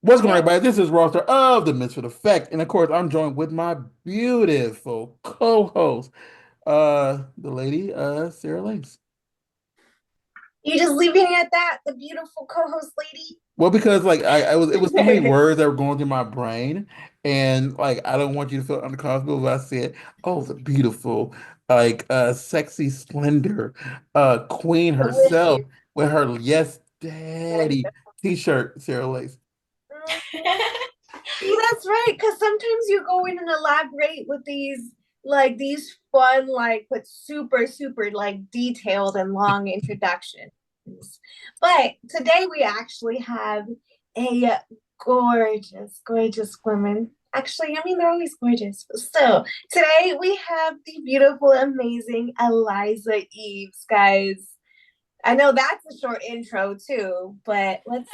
What's going on, everybody? This is Roster of the Misfit Effect, and of course, I'm joined with my beautiful co-host, the lady, Sarah Lace. You just leaving it at that, the beautiful co-host lady. Well, because like it was so many words that were going through my brain, and like I don't want you to feel uncomfortable if I said, "Oh, the beautiful, sexy, slender, queen I'm with you. herself with her Yes Daddy t-shirt, Sarah Lace." See, that's right. Because sometimes you go in and elaborate with these fun, like, but super, super, like, detailed and long introductions. But today we actually have a gorgeous, gorgeous woman. Actually, I mean, they're always gorgeous. So today we have the beautiful, amazing Eliza Eves, guys. I know that's a short intro too, but let's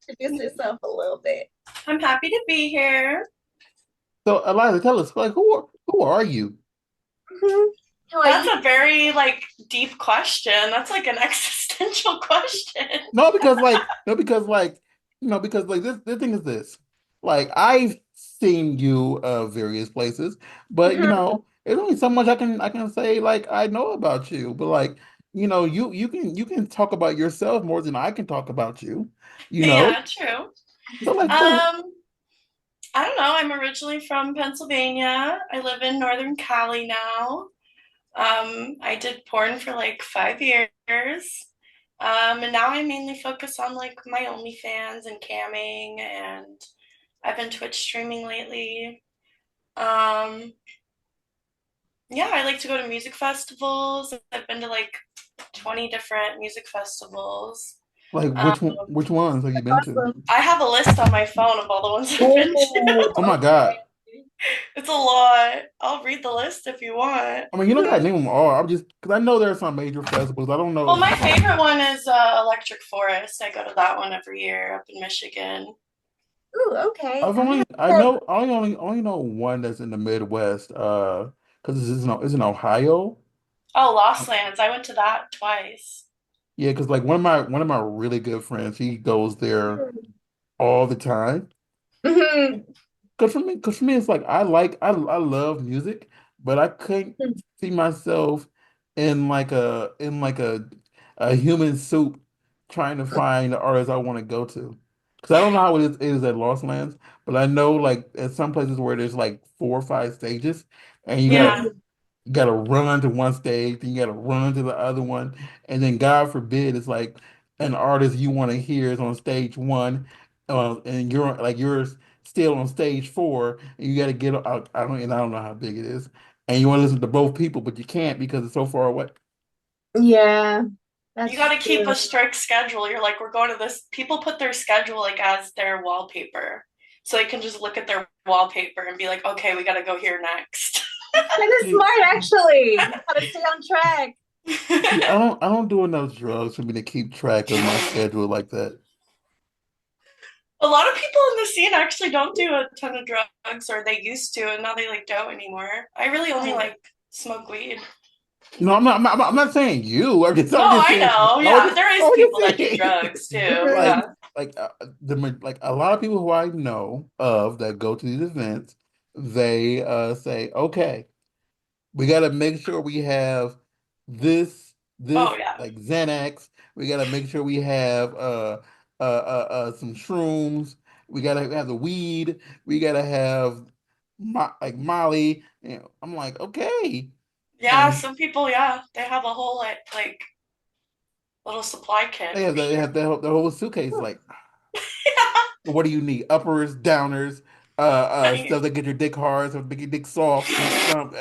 introduce yourself a little bit. I'm happy to be here. So, Eliza, tell us, like, who are you? Mhm. How are That's you? a very deep question. That's like an existential question. No, because like no, because like because like this the thing is this. Like I've seen you various places, but Mhm. there's only so much I can say like I know about you. But like, you can talk about yourself more than I can talk about you, you know? Yeah, true. So like so Um, I don't know. I'm originally from Pennsylvania. I live in Northern Cali now. I did porn for like 5 years. And now I mainly focus on like my OnlyFans and camming, and I've been Twitch streaming lately. Um, yeah, I like to go to music festivals. I've been to like 20 different music festivals. like Um, which ones have you been to? Awesome. I have a list on my phone of all the ones I've been Oh, to. Oh my God. okay. It's a lot. I'll read the list if you want. I mean, you don't gotta name them all. I'm just because I know there are some major festivals. I don't know Well, if my favorite one is Electric Forest. I go to that one every year up in Michigan. Ooh, okay. I've I only have I heard. know I only know one that's in the Midwest, because it's in Ohio. Oh, Lost Lands. I went to that twice. Yeah, because like one of my really good friends, he goes there all the time. Mhm. Because for me, it's like I love music, but I couldn't see myself in like a human soup trying to find the artists I want to go to. Because I don't know how it is at Lost Lands, but I know like at some places where there's like 4 or 5 stages, and you gotta Yeah. you gotta run to one stage, then you gotta run to the other one, and then God forbid it's like an artist you want to hear is on stage one, and you're still on stage four, and you gotta get out. I don't know how big it is, and you want to listen to both people, but you can't because it's so far away. Yeah, You that's got to keep true. a strict schedule. You're like, we're going to this. People put their schedule like as their wallpaper. So they can just look at their wallpaper and be like, okay, we got to go here next. Kind of See, smart, actually. How to stay on track. see, I don't do enough drugs for me to keep track of my schedule like that. A lot of people in the scene actually don't do a ton of drugs, or they used to, and now they like don't anymore. I really only Oh, like smoke weed. No, I'm not saying you. I'm Oh, just I saying. know. I was Yeah, just, there I is was people just that do saying. drugs too. mhm. like, Yeah. like a lot of people who I know of that go to these events, they say, okay, we got to make sure we have this Oh, yeah. like Xanax. We got to make sure we have some shrooms. We got to have the weed. We got to have like Molly. I'm like, okay. Yeah, some people, yeah, they have a whole like little supply kit They have for they sure. have their whole suitcase. Like, what do you need? Uppers, downers, stuff that get your dick hard, stuff that make your dick soft. Some,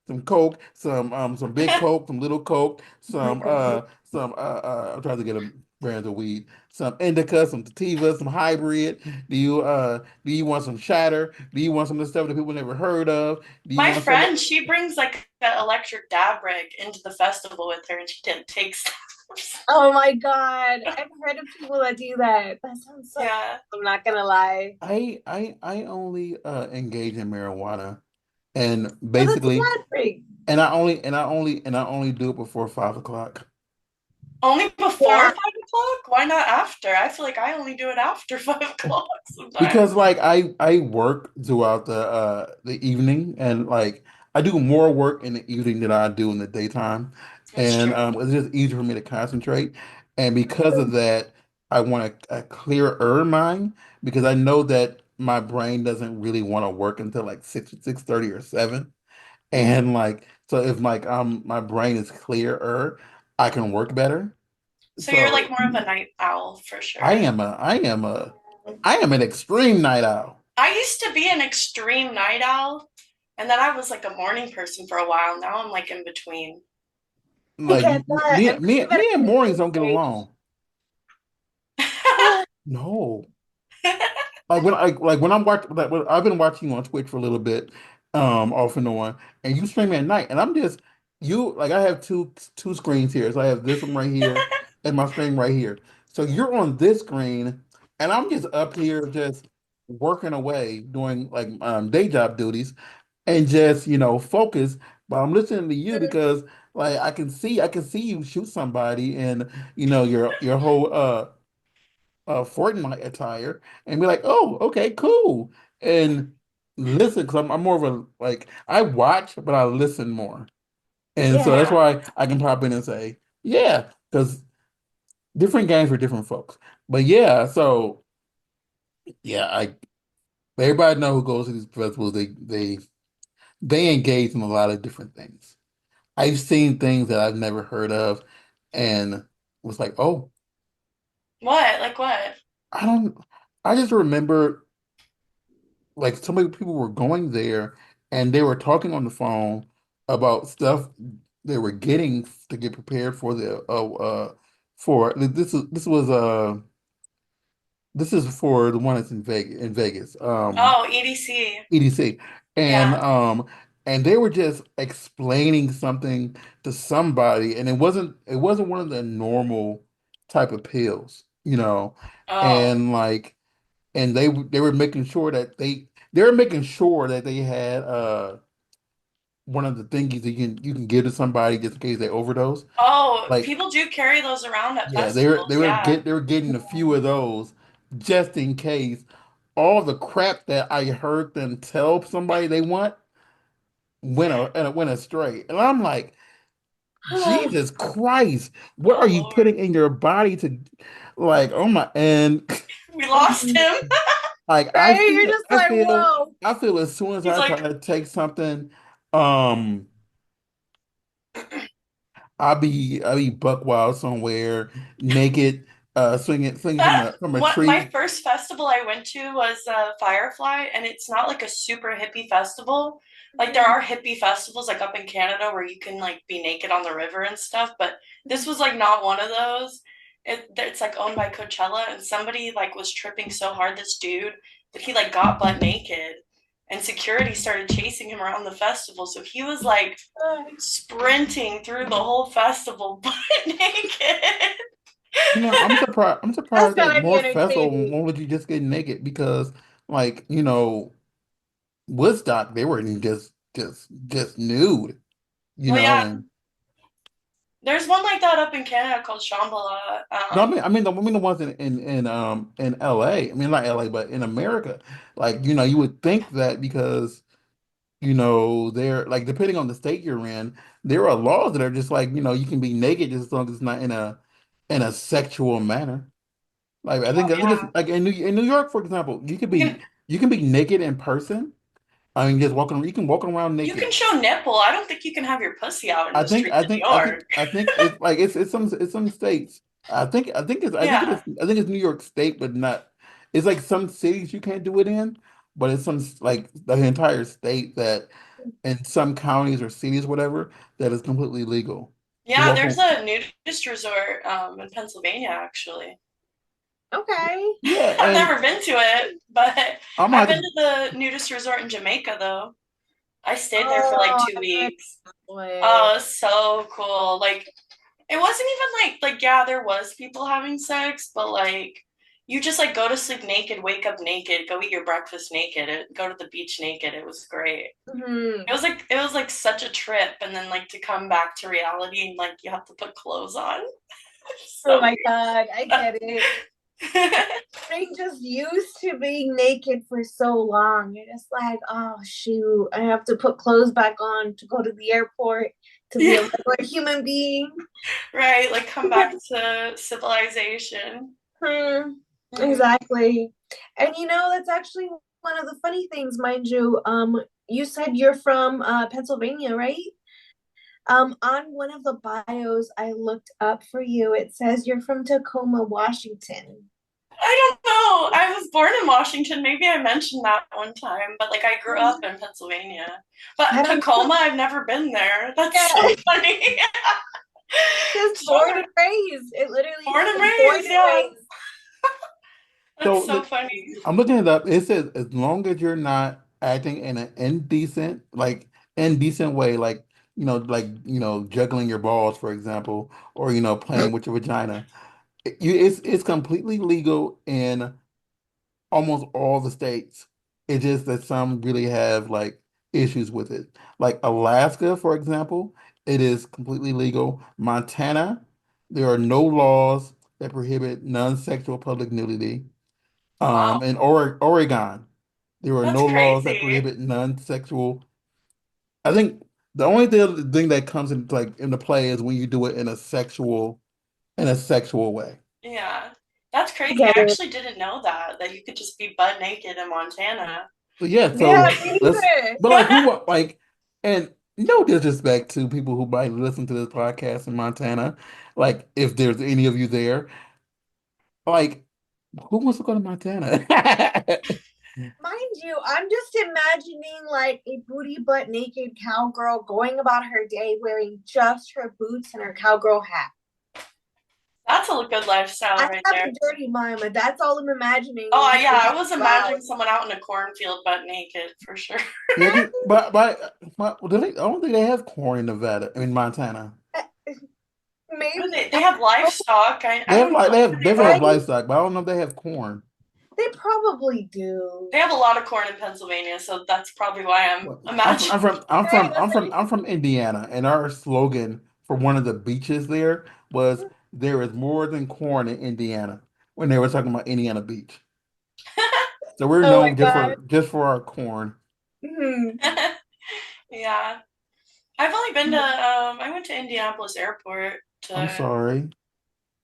some Coke, some big Coke, some little Coke, Oh my goodness. I'm trying to get a brand of weed. Some indica, some sativa, some hybrid. Do you want some shatter? Do you want some of the stuff that people never heard of? Do you My want some? friend, she brings like an electric dab rig into the festival with her, and she didn't take steps. Oh my God. I've heard of people that do that. That sounds so. Yeah. I'm not gonna lie. I only engage in marijuana, and Oh, that's a basically, bad thing. and I only do it before 5 o'clock. Only before Yeah. 5 o'clock? Why not after? I feel like I only do it after 5 o'clock sometimes. Because like I work throughout the evening, and like I do more work in the evening than I do in the daytime, That's and true. it's just easier for me to concentrate. And because of that, I want a clearer mind, because I know that my brain doesn't really want to work until like 6:30 or 7. And like so if like my brain is clearer, I can work better. So you're like So more of a night owl for I sure. am a I am a I am an extreme night owl. I used to be an extreme night owl, and then I was like a morning person for a while. Now I'm like in between. I Like get that. I'm kind of at me and a mornings crucial don't get stage. along. No. Like when I'm watching, like when I've been watching you on Twitch for a little bit, off and on, and you stream at night, and I'm just you like I have two screens here. So I have this one right here and my screen right here. So you're on this screen, and I'm just up here just working away, doing like day job duties, and just focus. But I'm listening to you because like I can see you shoot somebody, and your whole Fortnite attire, and be like, oh, okay, cool, and listen, because I'm more of a like I watch, but I listen more, and so that's Yeah. Yeah. why I can pop in and say, yeah, because different games for different folks. But yeah, so yeah, I everybody know who goes to these festivals. They engage in a lot of different things. I've seen things that I've never heard of, and was like, oh, What? Like what? I don't. I just remember like so many people were going there, and they were talking on the phone about stuff they were getting to get prepared for the for this is for the one that's in Vegas, Oh, EDC. EDC, and Yeah. they were just explaining something to somebody, and it wasn't one of the normal type of pills, Oh. and like and they were making sure that they were making sure that they had one of the thingies that you can give to somebody just in case they overdose. Oh, Like, people do carry those around at yeah, they were festivals. Yeah. they were getting a few of those just in case all the crap that I heard them tell somebody they want went astray. And I'm like, Jesus Christ, what are Oh you Lord. putting in your body to like, oh my, and We lost him. like Right? You're just like, whoa. I feel as soon as He's I try like, to take something, um, I'll be buck wild somewhere, naked, swinging from that a what my tree. first festival I went to was Firefly, and it's not like a super hippie festival. Like there are hippie festivals like up in Canada where you can like be naked on the river and stuff, but this was like not one of those. It's like owned by Coachella, and somebody like was tripping so hard, this dude, that he like got butt naked, and security started chasing him around the festival. So he was like sprinting through the whole festival butt naked. I'm surprised. I'm That's surprised that gotta be more festival entertaining. won't let you just get naked, because, like, Woodstock, they were just nude, Well, yeah, and there's one like that up in Canada called Shambhala. no, I mean the ones in LA. I mean not LA, but in America. Like, you would think that because they're like depending on the state you're in, there are laws that are just like, you can be naked just as long as it's not in a sexual manner. Like Oh I think it's yeah, like in New York, for example, you can you can be naked in person. I mean, you can walk around you can naked. show nipple. I don't think you can have your pussy out in the streets of New York. I think it's like it's some states. Yeah, I think it's New York State, but not. It's like some cities you can't do it in, but it's some like the entire state that in some counties or cities, whatever, that is completely legal to yeah. walk There's on. a nudist resort in Pennsylvania actually. Okay. Yeah, I've and never been to it, but I'm gonna I've have been to. to the nudist resort in Jamaica though. I stayed there for like Oh, two I weeks. would. Oh, so cool. Like it wasn't even like yeah, there was people having sex, but like you just like go to sleep naked, wake up naked, go eat your breakfast naked, go to the beach naked. It was great. Mhm. It was like such a trip, and then like to come back to reality and like you have to put clothes on. Oh So my God, I get it. weird. I'm just used to being naked for so long. You're just like, oh shoot, I have to put clothes back on to go to the airport to be a Yeah, regular human being. right. Like come back to civilization. Hmm, Mm. exactly. And that's actually one of the funny things, mind you. You said you're from Pennsylvania, right? On one of the bios I looked up for you, it says you're from Tacoma, Washington. I don't know. I was born in Washington. Maybe I mentioned that one time, but like I grew up in Pennsylvania. But I don't know. Tacoma, I've never been there. That's so Yeah, funny. just born Sure. and raised. It literally Born and says born raised, and yeah. raised. That's So so funny. I'm looking it up. It says as long as you're not acting in an indecent way, like juggling your balls, for example, or playing with your vagina. It's completely legal in almost all the states. It's just that some really have like issues with it. Like Alaska, for example, it is completely legal. Montana, there are no laws that prohibit non-sexual public nudity. Wow. In Oregon, there are That's no laws that crazy. prohibit non-sexual. I think the only thing that comes into play is when you do it in a sexual way. Yeah. That's I crazy. I get it. actually didn't know that you could just be butt naked in Montana. But yeah, Yeah, so me let's neither. but like who like and no disrespect to people who might listen to this podcast in Montana, like if there's any of you there, like who wants to go to Montana? Mind you, I'm just imagining like a booty butt naked cowgirl going about her day wearing just her boots and her cowgirl hat. That's a good lifestyle I right have there. a dirty mama. That's all I'm imagining when Oh you yeah, say I was wow. imagining someone out in a cornfield butt naked for sure. Yeah, but I don't think they have corn in Nevada, in Montana. What do Maybe they have I livestock. I They have don't like know. Do they they have have right? livestock, but I don't know if they have corn. They probably do. they have a lot of corn in Pennsylvania, so that's probably why I'm Well, imagining. Right? That's I'm from Indiana, and our slogan for one of the beaches there was "There is more than corn in Indiana." When they were talking about Indiana Beach, so we're oh my known god. just for our corn. Hmm. Yeah. I've only been to I went to Indianapolis Airport I'm to sorry.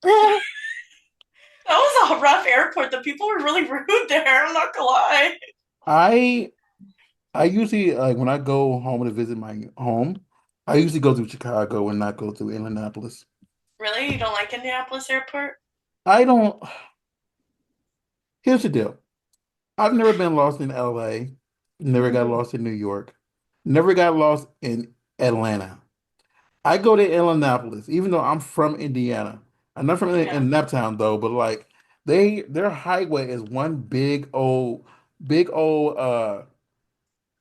that was a rough airport. The people were really rude there, I'm not gonna lie. I I usually like when I go home to visit my home, I usually go through Chicago and not go through Indianapolis. Really? You don't like Indianapolis Airport? I don't. Here's the deal. I've never been lost in LA, never got lost in New York, never got lost in Atlanta. I go to Indianapolis, even though I'm from Indiana. I'm not from Yeah. in Neptown though, but like their highway is one big old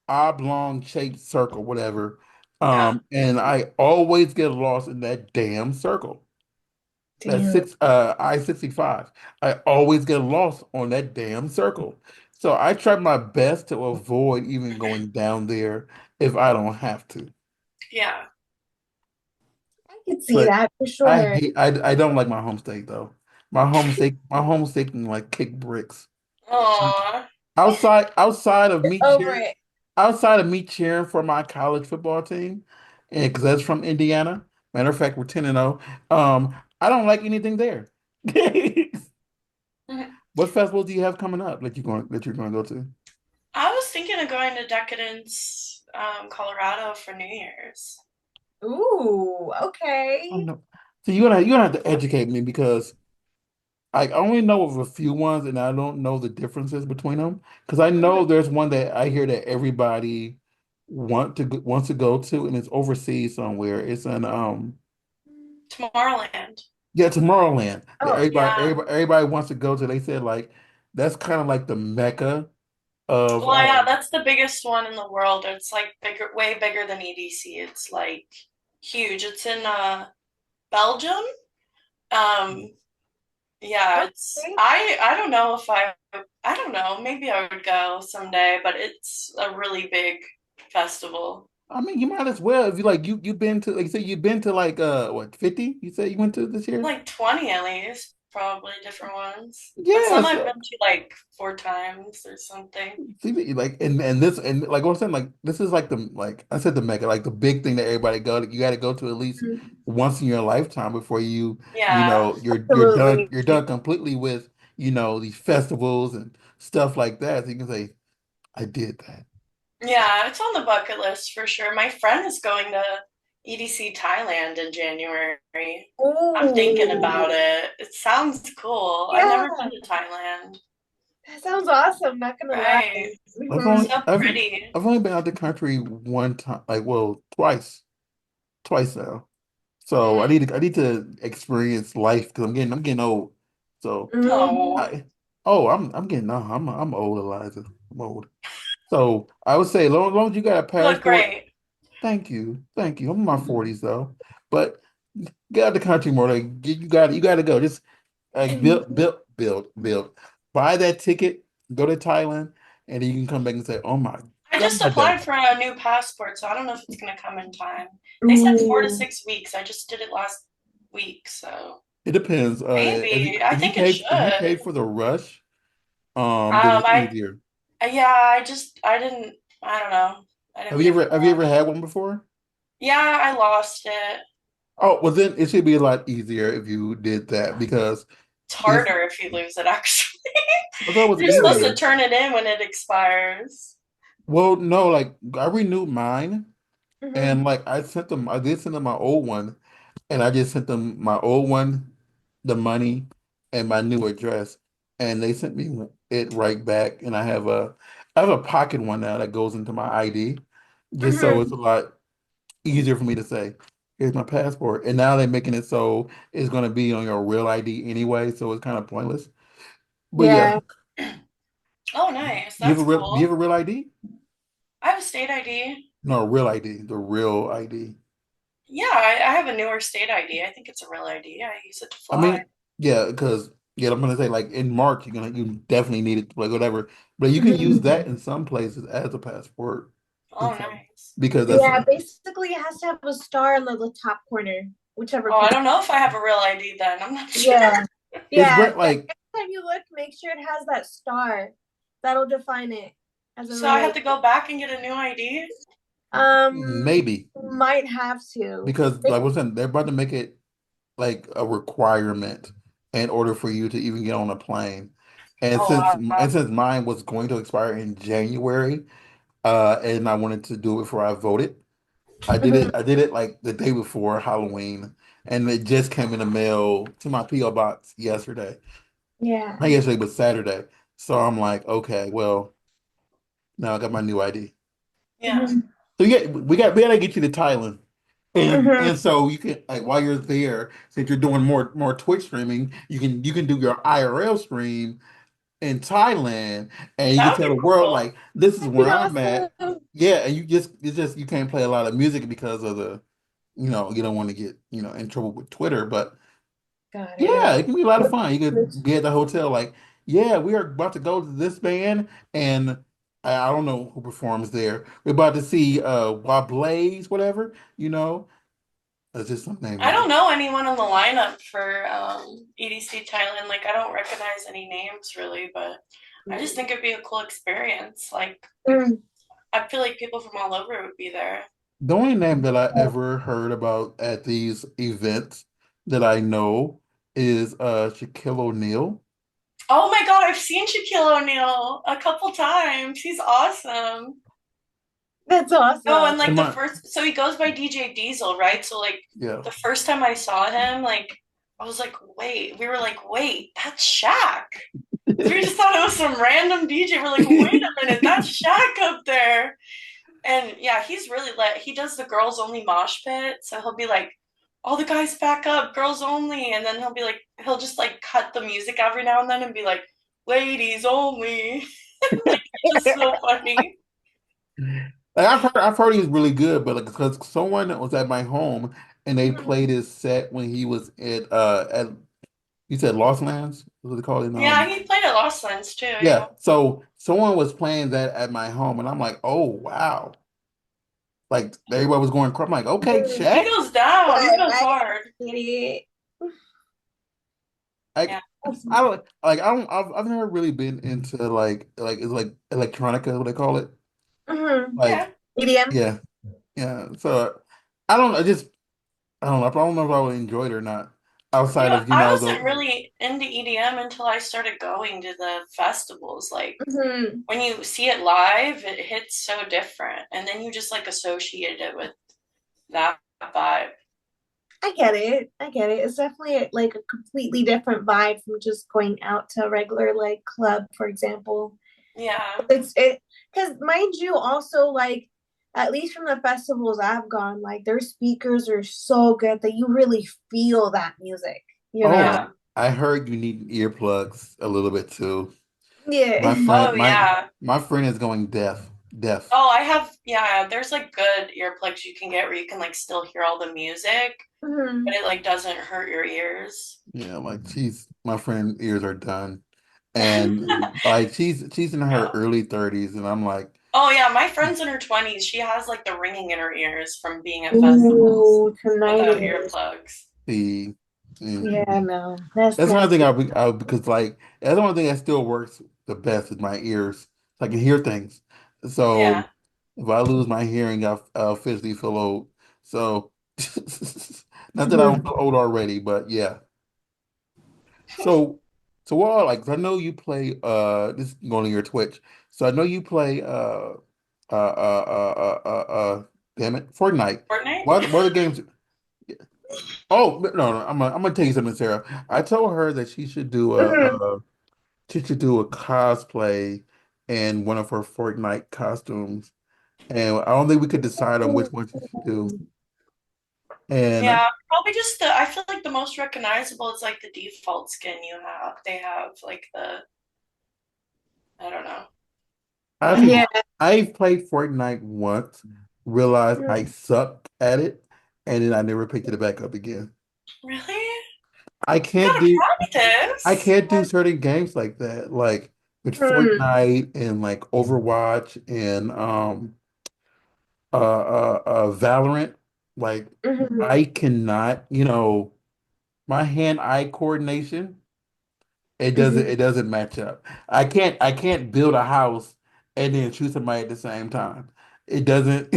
oblong shaped circle, whatever. Yeah. And I always get lost in that damn circle. That's Damn. I-65. I always get lost on that damn circle. So I try my best to avoid even going down there if I don't have to. Yeah. I can see But that for sure. I don't like my home state though. My home state can like kick bricks. Aw. Outside of me Over cheering it. for my college football team, and because that's from Indiana. Matter of fact, we're 10-0. I don't like anything there. What festival do you have coming up that you're going to go to? I was thinking of going to Decadence, Colorado for New Year's. Ooh, Oh okay. no. So you're gonna have to educate me because I only know of a few ones and I don't know the differences between them. Because I know Mhm. there's one that I hear that everybody wants to go to and it's overseas somewhere. It's in Tomorrowland. yeah, Tomorrowland. That Oh, Yeah. everybody wants to go to. They said like that's kind of like the mecca of Well, yeah, that's the biggest one in the world. It's like bigger, way bigger than EDC. It's like huge. It's in Belgium. Um, yeah, it's okay. I don't know if I don't know, maybe I would go someday, but it's a really big festival. I mean, you might as well if you like you've been to like you said you've been to like what 50? You said you went to this year? Like 20 at least, probably different ones. But Yeah, some I've so been to like 4 times or something. see, like and this and like what I'm saying, like this is like the like I said the mega like the big thing that everybody go to, you got to go to at least Mhm. once in your lifetime before you Yeah. know Absolutely. you're done completely with these festivals and stuff like that. So you can say I did that. Yeah, it's on the bucket list for sure. My friend is going to EDC Thailand in January. I'm thinking about Oh, it. It sounds cool. I've yeah, never been to Thailand. that sounds awesome. Not gonna lie. Right. I've Mhm. only So pretty. I've only been out the country one time, like well twice now. So Mm. I need to experience life because I'm getting old. So Mhm. Oh, I I'm getting no I'm old, Eliza. I'm old. So I would say long as you got a you look passport, great. thank you. I'm in my 40s though, but get out the country more. Like you got to go. Just like build. Buy that ticket, go to Thailand, and then you can come back and say, "Oh my I God, just that applied for a new passport, so I don't know if it's gonna come in time. They said four to Ooh. six weeks. I just did it last week, so it depends." maybe. I think it If you should. pay for the rush, then Um, it's I easier. yeah, I didn't. I don't know. I didn't pay for the Have you ever rush. had one before? Yeah, I lost it. Oh, well then it should be a lot easier if you did that because It's if harder if you lose it, actually. I thought it was You're supposed to easier. turn it in when it expires. Well, no, like I renewed mine and Mhm. like I did send them my old one and I just sent them my old one, the money, and my new address. And they sent me it right back. And I have a pocket one now that goes into my ID, just so it's Mhm. a lot easier for me to say, here's my passport. And now they're making it so it's gonna be on your real ID anyway, so it's kind of pointless. But yeah, Yeah. Oh, nice. That's do you cool. have a real ID? I have a state ID. No, real ID, the real ID. Yeah, I have a newer state ID. I think it's a real ID. I use it to I fly. mean, yeah, because yeah, I'm gonna say like in March you definitely need it like whatever, but you can use Mhm. that in some places as a passport Oh, and some nice. because that's Yeah, basically it has to have a star in the top corner, whichever Oh, I corner. don't know if I have a real ID then. I'm not sure. Yeah. it's Yeah. great. Next Like time you look, make sure it has that star. That'll define it as a So I real. have to go back and get a new ID? maybe Might have to. because like I was saying, they're about to make it like a requirement in order for you to even get on a plane. Oh, And wow. since mine was going to expire in January, and I wanted to do it before I voted. Mhm. I did it like the day before Halloween, and it just came in the mail to my PO box yesterday. Yeah. Not yesterday, but Saturday. So I'm like, okay, well, now I got my new ID. Yeah. Mhm. So we gotta get you to Thailand, Mhm. and so you can like while you're there, since you're doing more Twitch streaming, you can do your IRL stream in Thailand, and you can That would tell be the world cool. like this is That'd where be I'm at. awesome. Yeah, and it's just you can't play a lot of music because of the you don't want to get, in trouble with Twitter, but Got yeah, it. it can be a lot of fun. You could be at the hotel like, yeah, we are about to go to this band and I don't know who performs there. We're about to see Wablaze, whatever, That's just some name I of don't it. know anyone on the lineup for EDC Thailand. Like, I don't recognize any names really, but I just think it'd be a cool experience. Like, Mm. I feel like people from all over would be there. The only name that I ever heard about at these events that I know is Shaquille O'Neal. Oh my God, I've seen Shaquille O'Neal a couple times. He's awesome. That's Oh, awesome. and like And the my first, so he goes by DJ Diesel, right? So like yeah. the first time I saw him, like I was like, wait, we were like, wait, that's Shaq. Because we just thought it was some random DJ. We're like, wait a minute, that's Shaq up there. And yeah, he's really lit. He does the girls only mosh pit. So he'll be like, all the guys back up, girls only. And then he'll be like, he'll just like cut the music every now and then and be like, ladies only. Like, it's just so funny. Like I've heard he's really good, but like because someone was at my home and they played his set when he was at you said Lost Lands, what was it called in Yeah, he played at Lost Lands too. Yeah. yeah. So someone was playing that at my home and I'm like, oh wow. Like everybody was going crazy. I'm like, okay, He check. goes down. He goes I hard. get it. Yeah. Like I don't like I don't I've never really been into like it's like electronica, what they call it. Mm-hmm. Yeah. Like EDM. yeah, yeah. So I don't I just I don't know if I would enjoy it or not. Outside Yeah, of, I wasn't the really into EDM until I started going to the festivals. Like Mm-hmm. when you see it live, it hits so different, and then you just like associate it with that vibe. I get it. I get it. It's definitely like a completely different vibe from just going out to a regular like club, for example. Yeah. It's it because mind you, also like at least from the festivals I've gone, like their speakers are so good that you really feel that music, you know? oh, Yeah. I heard you need earplugs a little bit too. Yeah. My friend Oh my yeah. my friend is going deaf. Deaf. Oh, I have, yeah, there's like good earplugs you can get where you can like still hear all the music, but Mhm. it like doesn't hurt your ears. Yeah, like she's my friend ears are done. And like she's in her Yeah. early 30s and I'm like, Oh yeah, my friend's in her 20s. She has like the ringing in her ears from being at festivals Ooh, without tinnitus. earplugs. see, mm. Yeah, no, that's That's one not thing good. because like that's the one thing that still works the best is my ears. So I can hear things. So Yeah. if I lose my hearing, I'll officially feel old. So not that I don't Mhm. feel old already, but yeah. So what like 'cause I know you play this is going to your Twitch. So I know you play damn it, Fortnite. Fortnite? What other games? Oh no, I'm gonna tell you something, Sarah. I told her that Mhm. she should do a cosplay in one of her Fortnite costumes, and I don't think we could decide on which one she should do. And Yeah, probably just I feel like the most recognizable is like the default skin you have. They have like I don't know. I've But Yeah. I've played Fortnite once, realized I suck at it, and then I never picked it back up again. really? I You can't gotta do I practice. can't do certain games like that, like with Mhm. Fortnite and like Overwatch and Valorant. Like Mhm. I cannot, my hand-eye coordination, Mhm. it doesn't match up. I can't build a house and then shoot somebody at the same time. It doesn't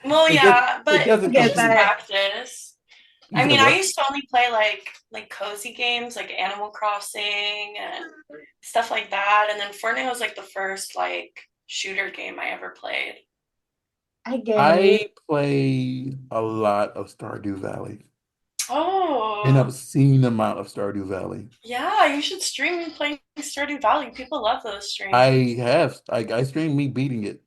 Well, yeah, it but I doesn't it's get just compute. that. practice. You I said mean, I what? used to only play like cozy games like Animal Crossing and stuff like that, and then Fortnite was like the first like shooter game I ever played. I get it. I play a lot of Stardew Valley. An Oh, obscene amount of Stardew Valley. yeah, you should stream playing Stardew Valley. People love those streams. I have I streamed me beating it.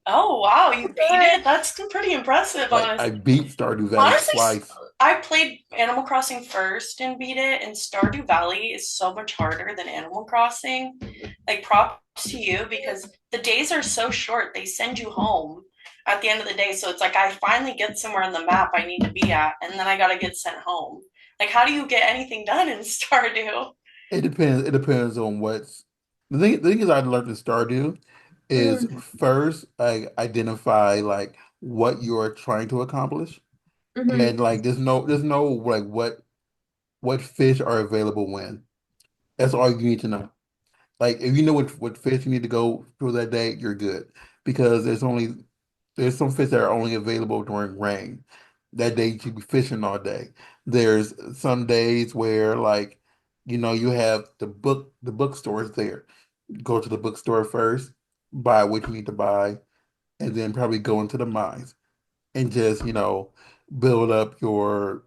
Oh, wow, you beat What? it? That's pretty impressive, Like I honestly. beat Stardew Valley Honestly, twice. I played Animal Crossing first and beat it, and Stardew Valley is so much harder than Animal Crossing. Like, props to you because the days are so short. They send you home at the end of the day. So it's like I finally get somewhere on the map I need to be at, and then I gotta get sent home. Like, how do you get anything done in Stardew? It depends. It depends on what's the thing is I learned in Stardew is Mhm. first I identify like what you're trying to accomplish. And Mhm. like there's no like what fish are available when. That's all you need to know. Like if you know what fish you need to go through that day, you're good. Because there's some fish that are only available during rain. That day you should be fishing all day. There's some days where like, you have the bookstores there. Go to the bookstore first, buy what you need to buy, and then probably go into the mines and just, build up your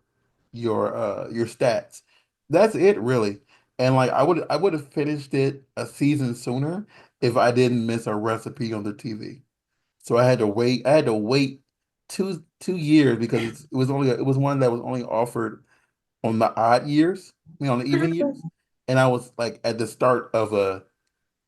stats. That's it really. And like I would have finished it a season sooner if I didn't miss a recipe on the TV. So I had to wait 2 years because it was one that was only offered on the odd years, on the even years. And I was like at the start of a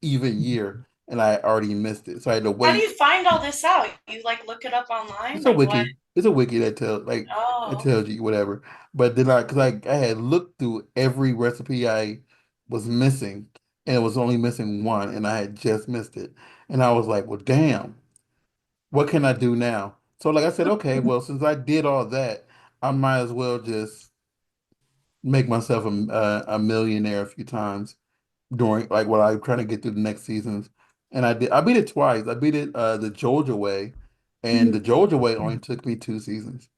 even year and I already missed it. So I had to How do wait. you find all this out? You like look it up online? It's a Like, what? wiki. It's a wiki that it Oh, tells you whatever. But then because I had looked through every recipe I was missing, and it was only missing one, and I had just missed it, and I was like, well, damn. what can I do now? So like I said, okay, well, since I did all that, I might as well just make myself a millionaire a few times during like while I'm trying to get through the next seasons. And I did. I beat it twice. I beat it the Georgia way, and the Mhm. Georgia way only took me 2 seasons.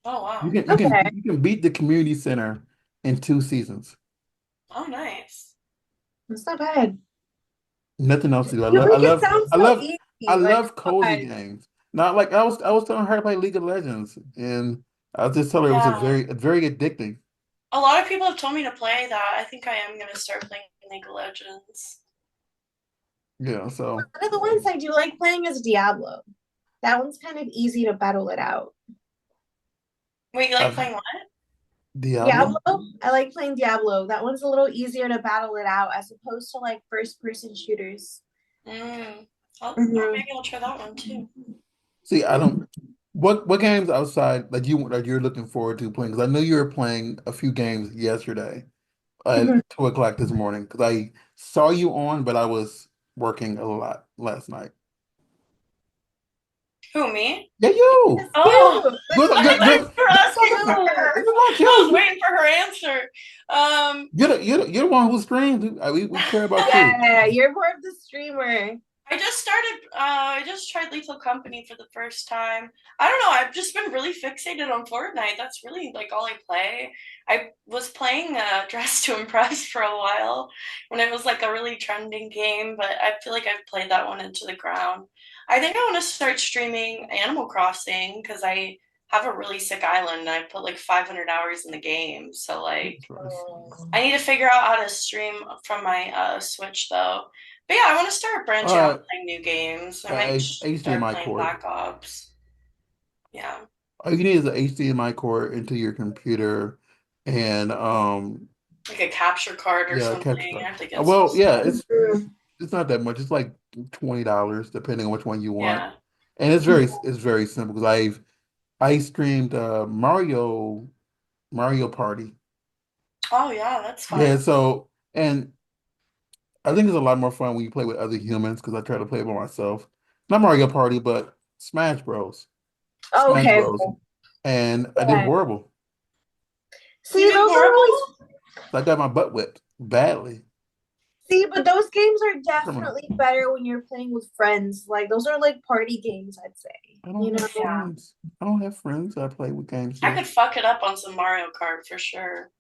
Oh You wow. can you can Okay. you can beat the community center in 2 seasons. Oh nice. That's not bad. Nothing else to do. You make it sound so I easy, like love cozy fun. games. Not like I was telling her to play League of Legends, and I was just telling her it was Yeah. a very addicting. A lot of people have told me to play that. I think I am gonna start playing League of Legends. Yeah, so One of the ones I do like playing is Diablo. That one's kind of easy to battle it out. Wait, you like I've playing what? Diablo. Diablo, I like playing Diablo. That one's a little easier to battle it out as opposed to like first person shooters. Mm. Oh, Hmm. maybe I'll try that one too. See, I don't. What games outside that you're looking forward to playing? Because I know you were playing a few games yesterday Hmm. at 2 o'clock this morning. Because I saw you on, but I was working a lot last night. Who, me? Yeah, you. It's Oh, you, the You're the, I thought you're, you were asking for queen. her. it's not I was you. waiting for her answer. Um, You're the one who streams. We care about you. Yeah, you're more of the streamer. I just started. I just tried Lethal Company for the first time. I don't know. I've just been really fixated on Fortnite. That's really like all I play. I was playing Dress to Impress for a while when it was like a really trending game, but I feel like I've played that one into the ground. I think I want to start streaming Animal Crossing because I have a really sick island and I put like 500 hours in the game. So like Jesus Christ. Oh. I need to figure out how to stream from my Switch though. But yeah, I want to start branching out Uh, and playing new games. I might start HDMI playing cord. Black Ops. Yeah, All you need is an HDMI cord into your computer, and like a capture card or yeah, capture something. I card. have to get some Well, yeah, stuff. it's not that much. It's like $20 depending on which one you want, Yeah. and it's very simple because I streamed Mario Party. Oh yeah, that's Yeah, fun. so and I think it's a lot more fun when you play with other humans because I try to play it by myself. Not Mario Party, but Smash Bros. Oh, Smash okay. Bros. And I did Yeah. horrible. You See, did those are always horrible? So I got my butt whipped badly. see, but those games are Criminal. definitely better when you're playing with friends. Like those are like party games, I'd say. I You don't have know? Yeah. friends. I don't have friends I play with games I with. could fuck it up on some Mario Kart for sure.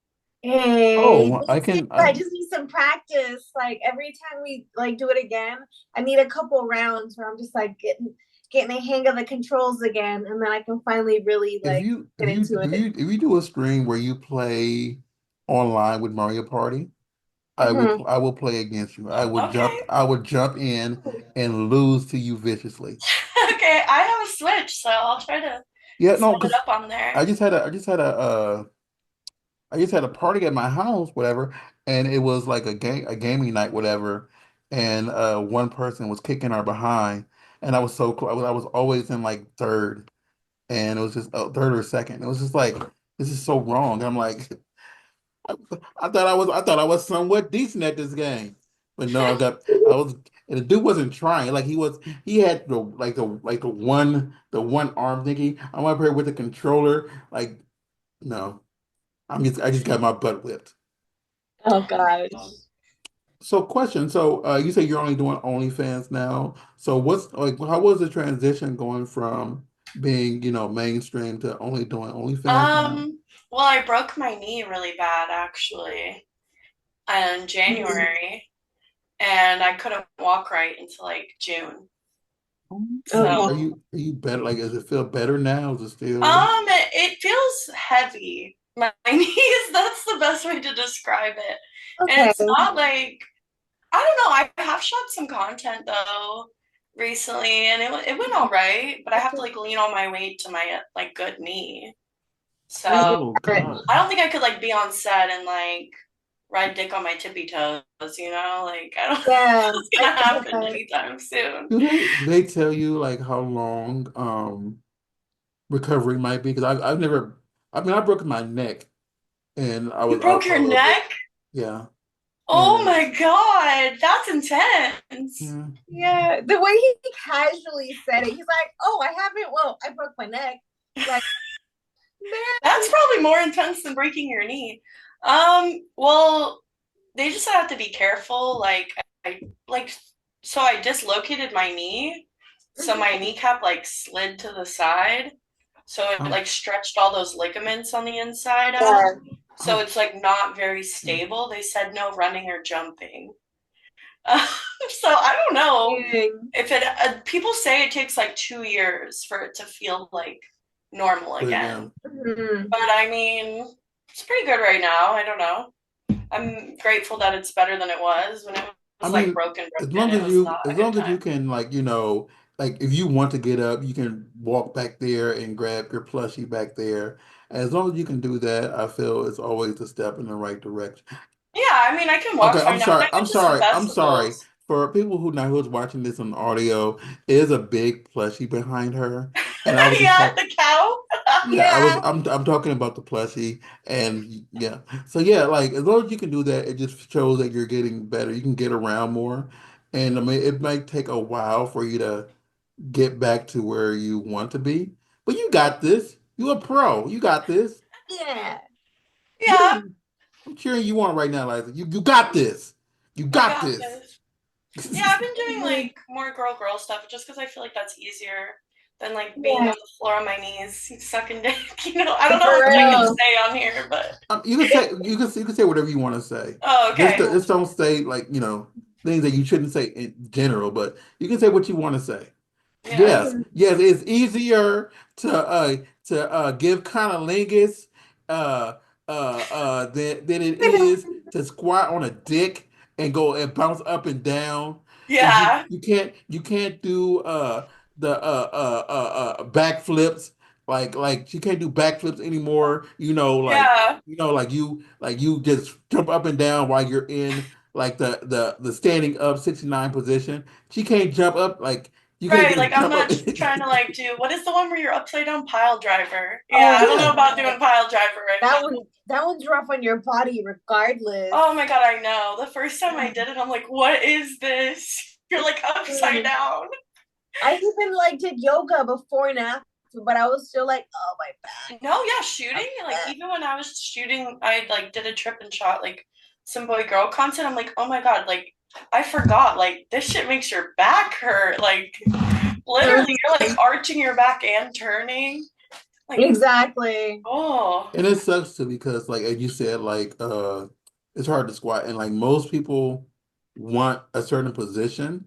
Hey, Oh, me too. I just need some practice. Like every time we like do it again, I need a couple rounds where I'm just like getting the hang of the controls again, and then I can finally really like get into it. if you do a stream where you play online with Mario Party, Mhm. I will play against you. Okay. I would jump in and lose to you viciously. Okay, I have a Switch, so I'll try to Yeah, set no, it because up on there. I just had a party at my house, whatever, and it was like a gaming night, whatever, and one person was kicking our behind, and I was so close. I was always in like third, and it was just third or second. It was just like this is so wrong. And I'm like, I thought I was somewhat decent at this game, but no, I was. And the dude wasn't trying. Like he had the one arm thingy. I'm up here with the controller. Like no, I just got my butt whipped. Oh Oh my gosh. God. So question. So you say you're only doing OnlyFans now. So what's like how was the transition going from being, mainstream to only doing OnlyFans now? Well, I broke my knee really bad actually in Mhm. January, and I couldn't walk right until like June. So Okay. So, are you better? Like, does it feel better now? Is it still? it feels heavy. My knees, that's the best way to describe it. And Okay. it's not like, I don't know, I have shot some content though recently, and it went all right, but I have to like lean all my weight to my like good knee. I So, Oh get God. I don't think I could like be on set and like ride dick on my tippy toes, you know? Like I don't think yeah, that's I gonna get happen that. anytime soon. Do they tell you like how long recovery might be? Because I've never. I mean, I broke my neck and You I was broke out for your a little bit. neck? Yeah. Oh Yeah. my God, that's intense. Yeah. Yeah, the way he casually said it, he's like, "Oh, I haven't. Well, I broke my neck." Like, That's man, probably more intense than breaking your knee. Well, they just have to be careful. I like so I dislocated my knee, so my mhm. kneecap like slid to the side, so it Oh, like stretched all those ligaments on the inside out. Yeah. So oh, it's like not very mm. stable. They said no running or jumping. Uh, so I don't know Dang. if it. People say it takes like 2 years for it to feel like normal But yeah. again. Mhm. But I mean, it's pretty good right now. I don't know. I'm grateful that it's better than it was when it I was like mean, broken, broken. It was not as a good long as you time. can, like, you know, like if you want to get up, you can walk back there and grab your plushie back there. As long as you can do that, I feel it's always a step in the right direction. Yeah, I mean, I can walk Okay, fine now, and I went to some I'm sorry. festivals. For people who know who's watching this on audio, there's a big plushie behind her, and I was just Yeah, talking. the cow. Yeah, Yeah. I'm talking about the plushie, and yeah. So yeah, like as long as you can do that, it just shows that you're getting better. You can get around more, and I mean it might take a while for you to get back to where you want to be, but you got this. You a pro. You got this. Yeah. Yeah, Yeah, I'm cheering you on right now, Liza. You got this. You I got got this. this. Yeah, I've been doing like more girl stuff just because I feel like that's easier than like being Yeah. on the floor on my knees, sucking dick. I don't know how For much I can real. say on here, but You can say whatever you want to say. oh, okay. Just don't say like things that you shouldn't say in general, but you can say what you want to say. Yes. Yes, Mhm. yes, it's easier to give cunnilingus uh than it is to squat on a dick and go and bounce up and down. And Yeah. you can't do the backflips like you can't do backflips anymore. Yeah. Like you just jump up and down while you're in like the standing up 69 position. She can't jump up like you can't Right, like just I'm jump up. not trying to like do what is the one where you're upside down pile driver? Yeah, Oh I don't know Yeah. about my doing pile driver right That now. one, that one's rough on your body regardless. Oh my God, I know. The first time I did it, I'm like, what is this? You're like upside Mhm. down. I even like did yoga before and after, but I was still like, oh my No, yeah, shooting. Like back. even when I was shooting, I like did a trip and shot like some boy girl content. I'm like, oh my God, like I forgot. Like this shit makes your back hurt. Like literally, you're like arching your back and turning. Like, Exactly. oh, And it sucks too because like as you said, like it's hard to squat and like most people want a certain position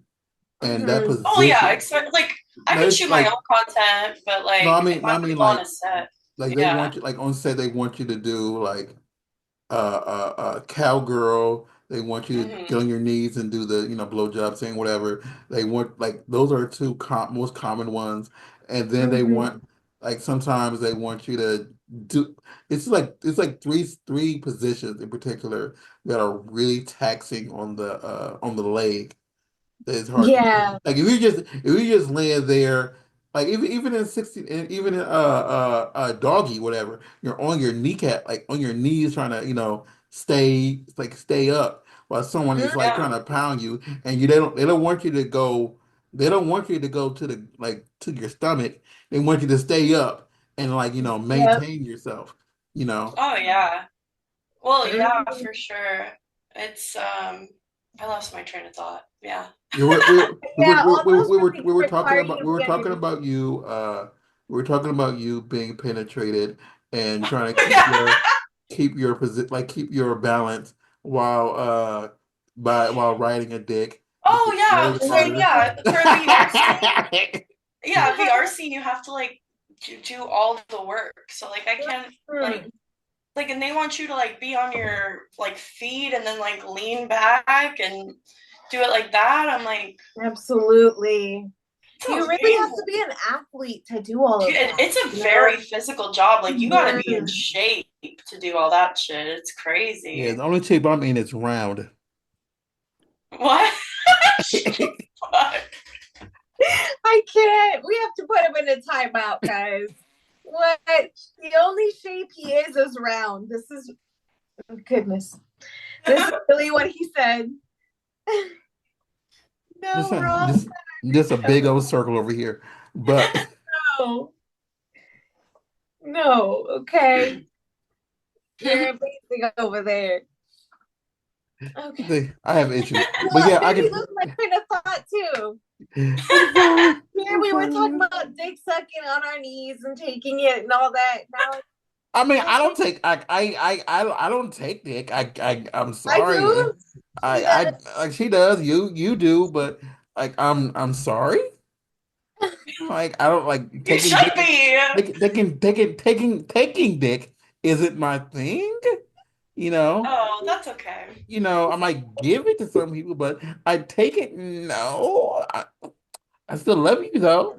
and that Hmm. oh yeah. position Expect like I no can it's shoot my like own content, but no like if I I'm mean on a set, like they yeah. want you like on set they want you to do like cowgirl. They want you to get Hmm. on your knees and do the, blowjob thing, whatever. They want like those are two most common ones. And then they Hmm. want like sometimes they want you to do. It's like three positions in particular that are really taxing on the leg. It's hard to Yeah. like if you just land there, like even in 60 and even in doggy whatever, you're on your kneecap, like on your knees trying to stay up while someone is like Yeah. trying to pound you, and they don't want you to go to the like to your stomach. They want you to stay up and like Yep. maintain yourself. You know. Oh yeah. Well, yeah, Mhm. for sure. It's I lost my train of thought. Yeah. Yeah, Yeah, all those we were talking require you about to be on your knees. we were talking about you being penetrated and trying to Yeah. keep your position keep your balance while while riding a dick, which Oh is yeah. way So like harder. yeah, for a VR scene, yeah, VR scene you have to like do all the work. So like I can't Mhm. and they want you to like be on your like feet and then like lean back and do it like that. I'm like, Absolutely. You sounds really have to painful. be an athlete to do all of that, It's a you know? very physical job. Like you gotta be in Mhm. shape to do all that shit. It's Yeah, crazy. the only shape I'm in is round. What? Fuck. I can't. We have to put him in a timeout, guys. What? The only shape he is round. This is goodness. This is really what he said. Just No, saying, Ross, just a big old circle over here. But no, no. Okay, you're amazing over there. Okay. I have issues. But Well, yeah, I maybe can. that's my train of thought too. I'm sorry. Here I'm we were talking sorry. about dick sucking on our knees and taking it and all that. Now I mean, it's like, I don't take dick. I'm I sorry. do. She does. Like she does. You do, but like I'm sorry. Like I don't like You taking should dick. be. Taking dick isn't my thing. You know. Oh, that's okay. I might give it to some people, but I take it. No, I still love you though.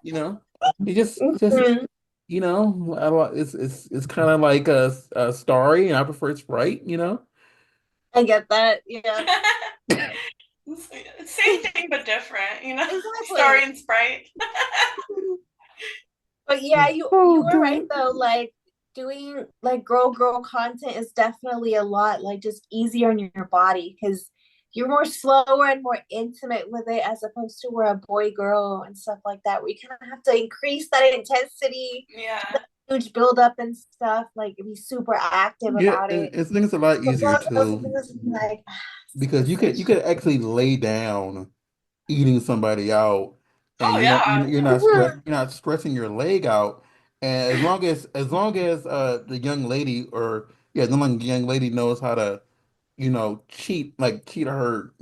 You know, just Mhm. it's kind of like a story, and I prefer Sprite. I get that. Yeah. Same thing but different, Exactly. Story and Sprite. But yeah, you Oh were right God. though. Like doing like girl content is definitely a lot like just easier on your body because you're more slower and more intimate with it as opposed to where a boy girl and stuff like that. We kind of have to increase that intensity, Yeah. huge buildup and stuff. Like be super active Yeah, about and it. it's things a lot But easier girls too just like because you could actually lay down eating somebody out, and Oh yeah. you're not stressing your leg out, and as long as the young lady or yeah the young lady knows how to cheat her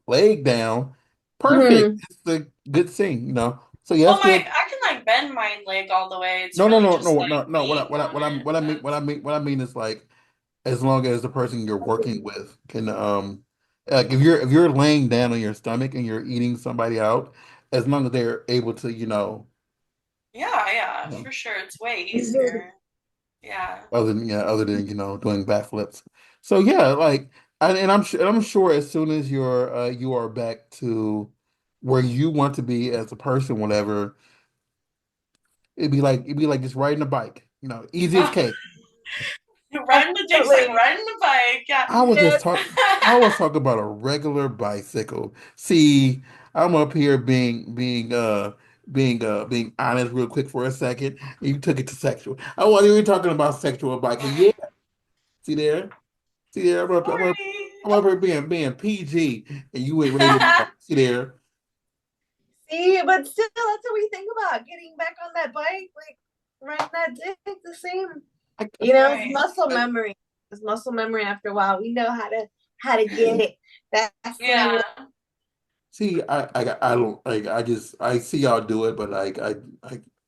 leg down, perfect. Mhm. It's a good thing. So yeah, Well, that's good. I can like bend my leg all the way. It's No, no, really no, just no, like no, no. being on it. But What I mean is like as long as the person you're working with can like if you're laying down on your stomach and you're eating somebody out, as long as they're able to yeah, yeah, you know for sure. It's way Mhm. easier. Yeah. other than doing backflips. So yeah, like and I'm sure as soon as you are back to where you want to be as a person, whatever, it'd be like just riding a bike, easy as Oh, cake. riding the dick's like Definitely. riding the bike. Yeah. I was just Yes. talking. I was talking about a regular bicycle. See, I'm up here being honest real quick for a second. You took it to sexual. I wasn't even talking about sexual bike, but yeah, see there, see there. Sorry. I'm up here being PG, and you went rated R. See there. See, but still, that's what we think about getting back on that bike, like riding that dick. The same, I, it's Right. muscle I, memory. It's muscle memory. After a while, we know how to get it. That's the Yeah. See, I don't like. I see y'all do it, but like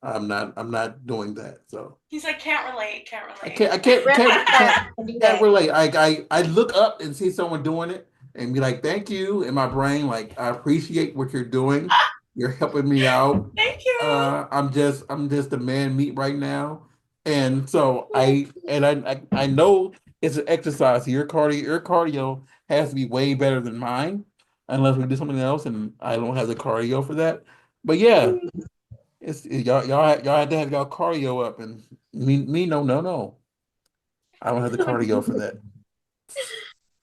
I'm not doing that. So. He's like, can't relate, can't I can't, I relate. can't, rest can't, that. can't, Do can't that. relate. I look up and see someone doing it and be like, thank you in my brain. Like, I appreciate what you're doing. You're helping me out. Thank you. I'm just a man meat right now. And so I know it's an exercise. Your cardio has to be way better than mine, unless we do something else and I don't have the cardio for that. But yeah, y'all had to have y'all cardio up and me no no no. I don't have the cardio for that.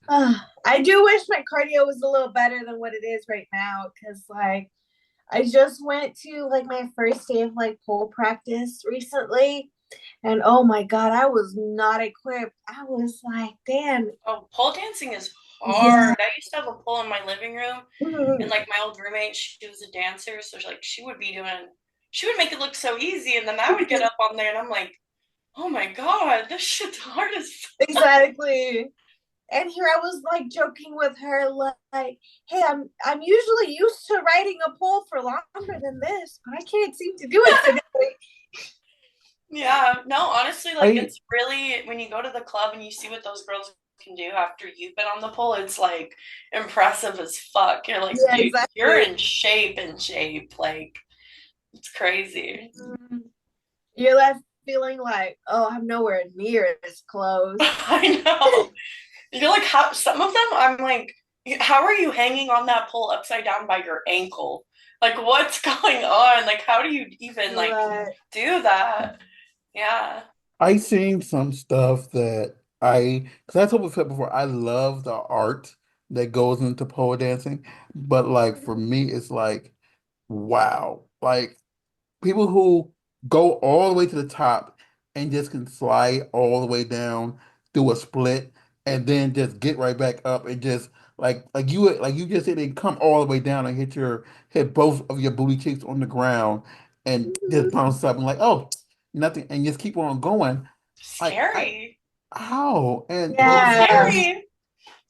I do wish my cardio was a little better than what it is right now, because like I just went to like my first day of like pole practice recently, and oh my god, I was not equipped. I was like, damn, Oh, pole dancing is yeah. hard. I used to have a pole in my living room, and like my old roommate, she was a dancer, so she would make it look so easy, and then I would get up on there, and I'm like, oh my god, this shit's hard as Exactly. And here I was like joking with her, like, "Hey, I'm usually used to riding a pole for longer than this, but I can't seem to do it today." Yeah, no, honestly, like I it's really when you go to the club and you see what those girls can do after you've been on the pole, it's like impressive as fuck. You're like, Yeah, dude, you're exactly. in shape. Like, it's crazy. You're left feeling like, oh, I'm nowhere near as close. I know. You're like, how some of them, I'm like, how are you hanging on that pole upside down by your ankle? Like, what's going on? Like, how do you even like But do that? Yeah. I seen some stuff that because I told you before, I love the art that goes into pole dancing, but like for me, it's like, wow, like people who go all the way to the top and just can slide all the way down, do a split, and then just get right back up and just like you just didn't come all the way down and hit both of your booty cheeks on the ground and just Mhm. bounce up and like, oh, nothing, and just keep on going. I Scary. how and It's people Yeah, scary.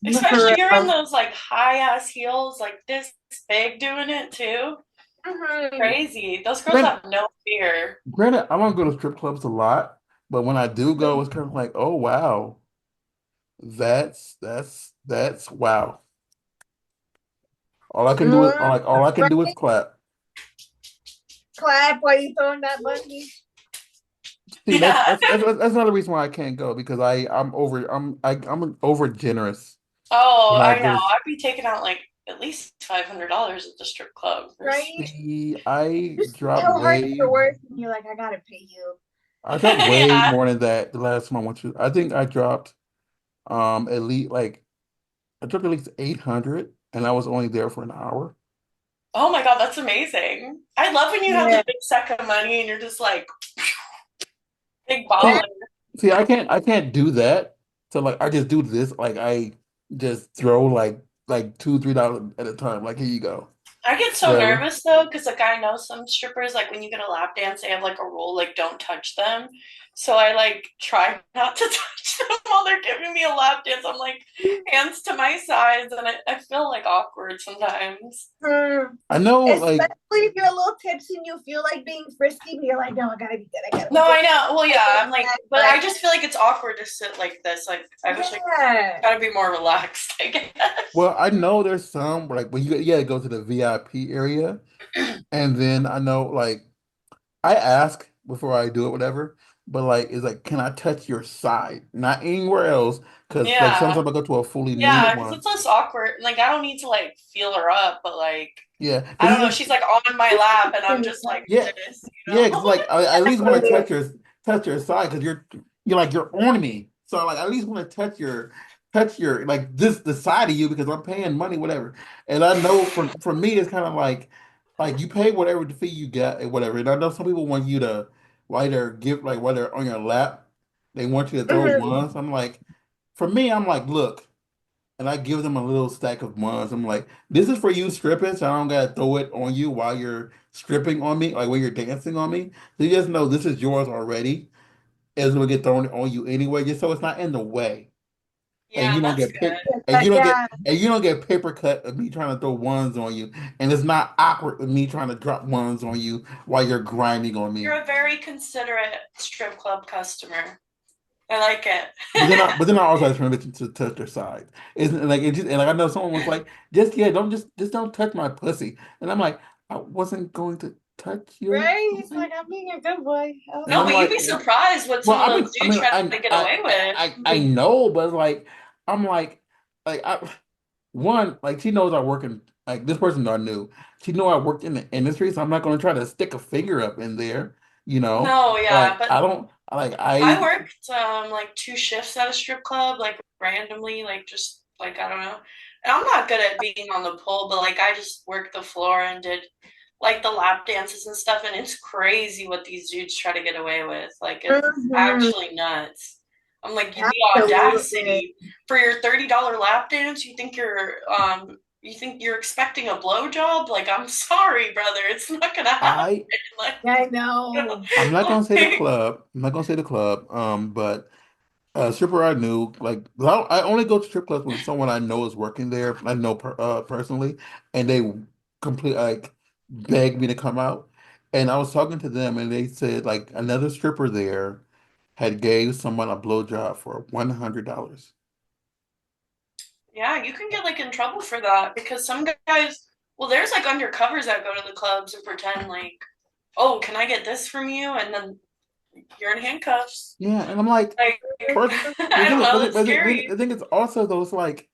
for Especially you're in real. those like high ass heels, like this big doing it too. Mhm. Crazy. Those girls granted, have no fear. granted, I don't go to strip clubs a lot, but when I do go, it's kind of like, oh wow, that's wow. All I can do is Mhm. all I can do is Right? clap. Clap while you throwing that money. See, Yeah. that's another reason why I can't go because I'm over generous Oh, when I I know. go to I'd be taking out like at least $500 at the strip club. Right? see I You see drop how hard way you're working. You're like, I gotta pay you. I dropped way Yeah. more than that the last time I went to. I think I dropped at least like I dropped at least 800 and I was only there for an hour. Oh my God, that's amazing. I love when you have Yeah. the big sack of money and you're just like big See, baller. I can't do that. So like I just do this like I just throw like $2, $3 at a time. Like here you go. I get so Whatever. nervous though, because like I know some strippers, like when you get a lap dance, they have like a rule, like don't touch them. So I like try not to touch them while they're giving me a lap dance. I'm like hands to my sides, and I feel like awkward sometimes. Mm. I know like Especially if you're a little tipsy and you feel like being frisky, but you're like, no, I gotta be good. I gotta be No, good. I know. Well, yeah, I'm like, but I Like, just feel like it's awkward to sit like this. Like I wish I yeah. gotta be more relaxed, I guess. well, I know there's some like when you gotta go to the VIP area, and then I know like I ask before I do it, whatever. But like, it's like, can I touch your side, not anywhere else? Because like Yeah. sometimes I go to a fully nude Yeah, because one. it's less awkward. Like I don't need to like feel her up, but like Yeah, I but don't you know, just she's like on my lap and I'm just like yeah, this, you yeah. know? Because like I at least want to touch your side because you're like you're on me. So like I at least want to touch your like this the side of you because I'm paying money, whatever. And I know for me it's kind of like you pay whatever the fee you get and whatever. And I know some people want you to while they're on your lap, they want you to throw Mhm. ones. I'm like, for me, I'm like, look and I give them a little stack of ones. I'm like, this is for you stripping, so I don't gotta throw it on you while you're stripping on me, like when you're dancing on me. So you just know this is yours already. It's gonna get thrown on you anyway, just so it's not in the way. And Yeah, that's good. But yeah, and you don't get paper cut of me trying to throw ones on you. And it's not awkward with me trying to drop ones on you while you're grinding on me. You're a very considerate strip club customer. I like But it. then I also have permission to touch their side. Isn't like it just and like I know someone was like, just yeah, don't just don't touch my pussy. And I'm like, I wasn't going to touch your right? He's pussy. like, I'm being a good boy. And No, I'm but you'd like, be surprised what well, some of those dudes try to get away with. I know, but like I'm like I one, like she knows I work in like this person I knew. She knew I worked in the industry, so I'm not gonna try to stick a figure up in there, you know? No, yeah, Like but I don't like I I worked like two shifts at a strip club, like randomly, like just like I don't know. And I'm not good at being on the pole, but like I just worked the floor and did like the lap dances and stuff, and it's crazy what these dudes try to get away with. Like it's Mhm. actually nuts. I'm like the Absolutely. audacity for your $30 lap dance. You think you're expecting a blowjob? Like I'm sorry, brother, it's not gonna happen. I Like, Yeah, I know. I'm not gonna say the like club. I'm not gonna say the club. But stripper I knew, like I only go to strip clubs when someone I know is working there. I know personally, and they complete like begged me to come out. And I was talking to them, and they said like another stripper there had gave someone a blowjob for $100. yeah, you can get like in trouble for that because some guys, well, there's like undercovers that go to the clubs and pretend like, oh, can I get this from you? And then you're in handcuffs. Yeah, and I'm like, Like, first, I don't know, that's I scary. think it's also those like.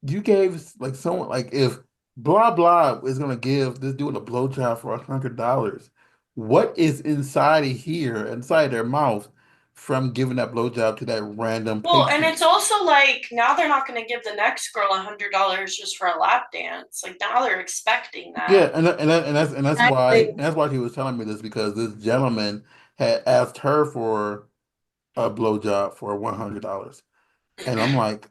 You gave like someone like if blah blah is gonna give this dude a blowjob for $100, what is inside of here, inside their mouth, from giving that blowjob to that random Well, and patron. it's also like now they're not going to give the next girl $100 just for a lap dance. Like now they're expecting Yeah, that. Exactly. that's why she was telling me this because this gentleman had asked her for a blowjob for $100, and I'm like,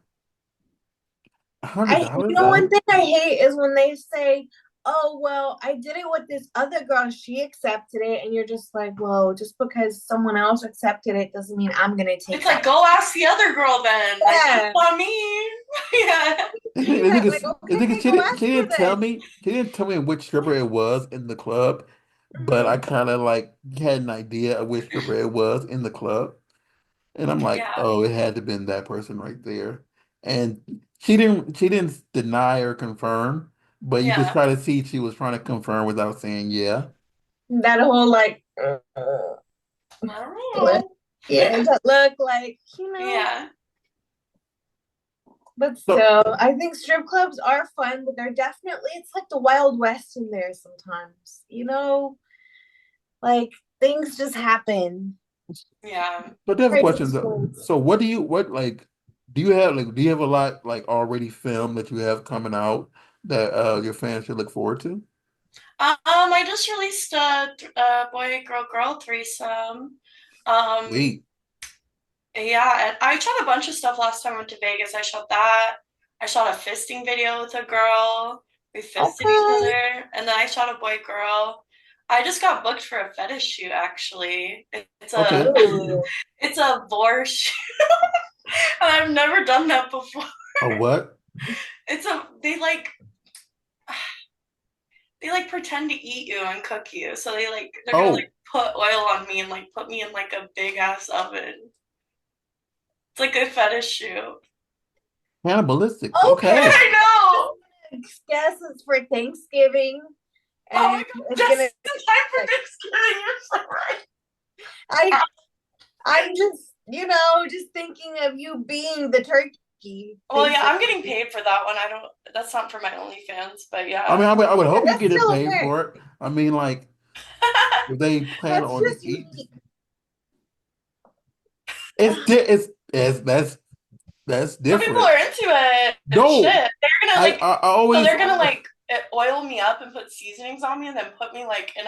You $100? know, one thing I hate is when they say, "Oh, well, I did it with this other girl, she accepted it," and you're just like, "Well, just because someone else accepted it doesn't mean I'm gonna It's take like that." go ask the other girl then. Like that's Yeah, not me. Yeah. The do thing, the thing that. is, Like, the thing is, okay, go ask she her didn't tell then. me, she didn't tell me which stripper it was in the club, but I Mhm. kind of like had an idea of which stripper it was in the club. And I'm like, Yeah. oh, it had to have been that person right there. And she didn't deny or confirm, but you could Yeah. try to see she was trying to confirm without saying yeah. That whole like, I don't look, know. yeah, that look like, you know. Yeah. But So, still, I think strip clubs are fun, but they're definitely, it's like the Wild West in there sometimes, you know? Like things just happen. Yeah. but I have a Crazy question though. stories. So what like do you have a lot like already filmed that you have coming out that your fans should look forward to? I just released a boy girl girl threesome. Um, Wait. yeah, and I shot a bunch of stuff last time I went to Vegas. I shot that. I shot a fisting video with a girl. We fisted each Okay. other, and then I shot a boy girl. I just got booked for a fetish shoot actually. It's a Okay. Ooh. it's a vor shoot. And I've never done that before. A what? It's a they like pretend to eat you and cook you. So they're gonna Oh, like put oil on me and like put me in like a big ass oven. It's like a fetish shoot. cannibalistic. Okay. Okay. I know. I guess it's for Thanksgiving Oh my and god, it's gonna just in time for Thanksgiving. You're so right. I I'm just, just thinking of you being the turkey, Well, yeah, I'm getting basically. paid for that one. I don't. That's not for my OnlyFans, but I mean, yeah. I would Yeah, hope you that's get it still paid work. for it. I mean, like if they plan That's on just eat, unique. it's that's Some people different. are into it. Shit, No, I so always they're gonna like oil me up and put seasonings on me, and then put me like in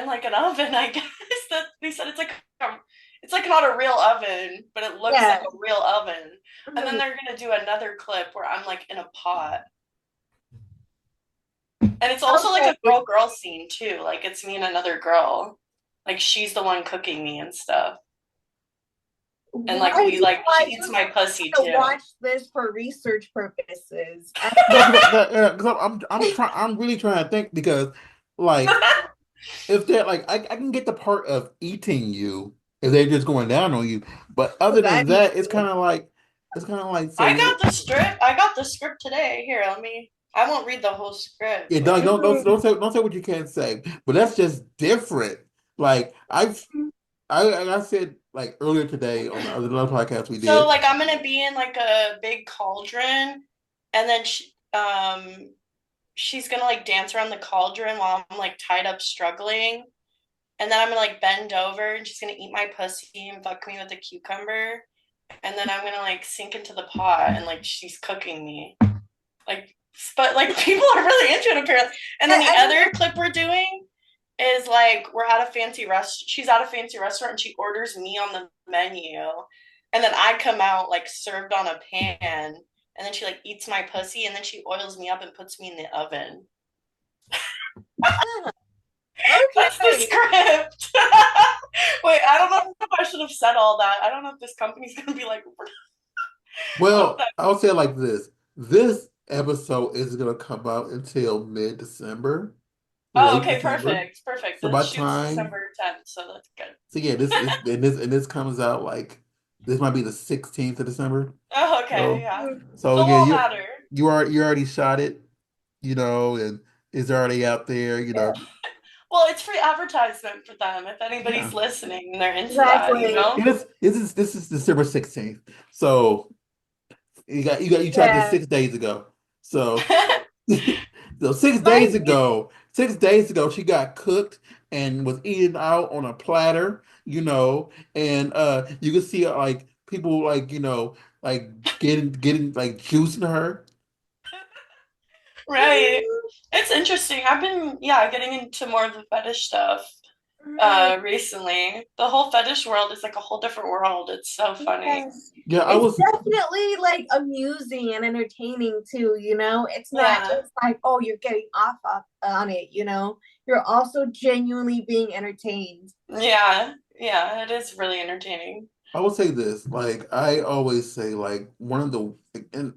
like an oven. I guess that they said it's like not a real oven, but it looks like Yeah. a real oven. And then Mhm. they're gonna do another clip where I'm like in a pot, and it's also like a Okay. girl girl scene too. Like it's me and another girl, like she's the one cooking me and stuff, and like Why we do like she I eats just my pussy to too. watch this for research purposes? no, because I'm really trying to think because like if they're like I can get the part of eating you if they're just going down on you, but other Because than I'm that, eating. it's kind of like so I you got the script. I got the script today. Here, let me. I won't read the whole script, yeah but Mhm. don't say what you can't say, but that's just different. Like I said like earlier today on the other podcast we so did. like I'm gonna be in like a big cauldron, and then she's gonna like dance around the cauldron while I'm like tied up struggling, and then I'm gonna like bend over and she's gonna eat my pussy and fuck me with a cucumber, and then I'm gonna like sink into the pot and like she's cooking me. Like, but like people are really into it apparently. And then the I mean, other clip we're doing is like we're at a fancy she's at a fancy restaurant and she orders me on the menu, and then I come out like served on a pan, and then she like eats my pussy, and then she oils me up and puts me in the oven. huh, That's the okay. script. Wait, I don't know if I should have said all that. I don't know if this company's gonna be like, what the. Well, I'll say it like this: this episode isn't gonna come out until mid-December, Oh, late okay, December. perfect, perfect. So The by shoot's time, December 10th, so that's good. so yeah, this comes out like this might be the 16th of December. Oh, okay, So yeah. so So it yeah, won't matter. you already shot it, and it's already out there, Yeah, Well, it's free advertisement for them if anybody's Yeah. listening and they're into that, you exactly. know? This is December 16th. So you tried this Yeah. 6 days ago. So so Mind you, 6 days ago, she got cooked and was eaten out on a platter. and you can see like people like like getting like juicing her. Right. It's interesting. I've been, yeah, getting into more of the fetish stuff Mhm. recently. The whole fetish world is like a whole different world. It's so funny. Yes. Yeah, I It's was. definitely like amusing and entertaining too, you know? It's not Yeah. just like, oh, you're getting off on it, you know? You're also genuinely being entertained. Yeah. Yeah, it is really entertaining. I will say this, like I always say, like one of the, and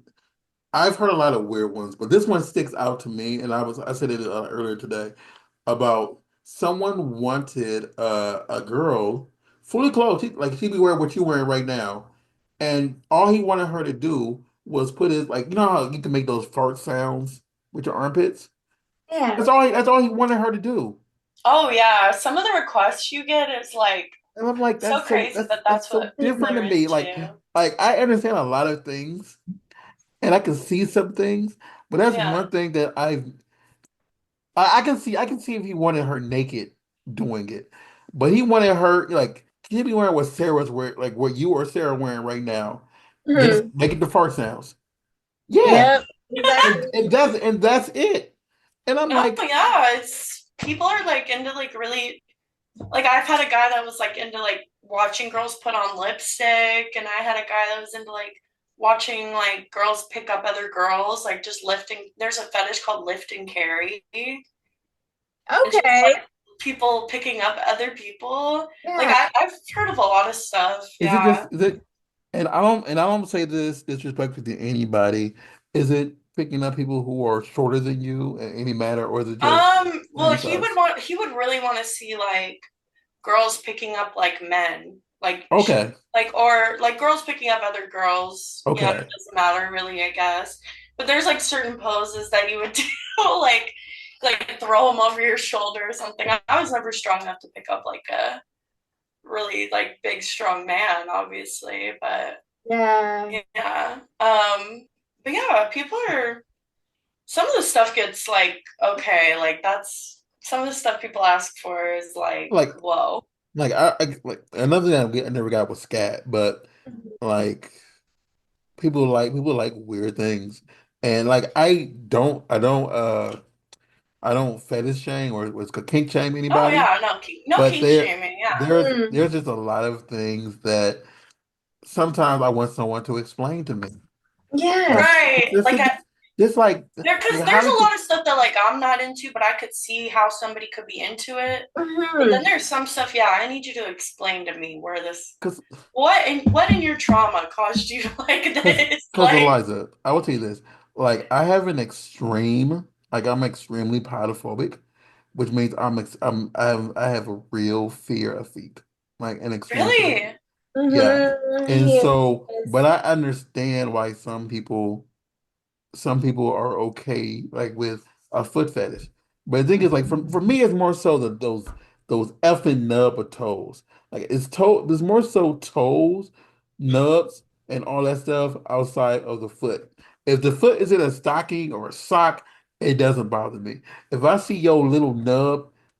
I've heard a lot of weird ones, but this one sticks out to me, and I said it earlier today about someone wanted a girl fully clothed, like she be wearing what you're wearing right now, and all he wanted her to do was put his like how you can make those fart sounds with your armpits. Yeah. That's all he wanted her to do. Oh yeah, some of the requests you get is like And I'm like, so crazy that that's that's so what Mhm. people different are to me. into. Like I understand a lot of things and I can see some things, but that's Yeah. one thing that I can see if he wanted her naked doing it. But he wanted her like she'd be wearing what Sarah's wearing, like what you or Sarah wearing right now. Just Mhm. making the fart sounds. Yeah. Yep. Exactly. And that's it. And I'm Oh like, yeah, it's people are like into like really like I've had a guy that was like into like watching girls put on lipstick, and I had a guy that was into like watching like girls pick up other girls, like just lifting. There's a fetish called lift and carry. It's just Okay. like people picking up other people. Like Yeah. I've heard of a lot of stuff. Yeah. is it and I don't say this disrespectfully to anybody. Is it picking up people who are shorter than you in any matter, or is it just Well, any size? he would really want to see like girls picking up like men, like Okay. like or like girls picking up other girls. You know, it Okay. doesn't matter really, I guess. But there's like certain poses that you would do, like throw them over your shoulder or something. I was never strong enough to pick up like a really like big strong man, obviously, but Yeah. yeah. But yeah, people are some of the stuff gets like okay, like that's some of the stuff people ask for is like Like whoa. like another thing I never got was scat, but like people like weird things, and like I don't fetish shame or was kink shame Oh anybody, yeah, no but kink shaming. Yeah, Mm. there's just a lot of things that sometimes I want someone to explain to me. Like Yes. right. just just like how There's a did lot you? of stuff that like I'm not into, but I could see how somebody could be into it. But then Mhm. there's some stuff. Yeah, I need you to explain to me where this Because what in your trauma caused you to like this? because Like Eliza, I will tell you this. Like I have an extreme, like I'm extremely podophobic, which means I have a real fear of feet, like an extreme fear. really? Yeah. Mhm. And so, Yes. but I understand why some people are okay like with a foot fetish. But the thing is like for me it's more so those effing nub of toes. Like there's more so toes, nubs, and all that stuff outside of the foot. If the foot is in a stocking or a sock, it doesn't bother me. If I see your little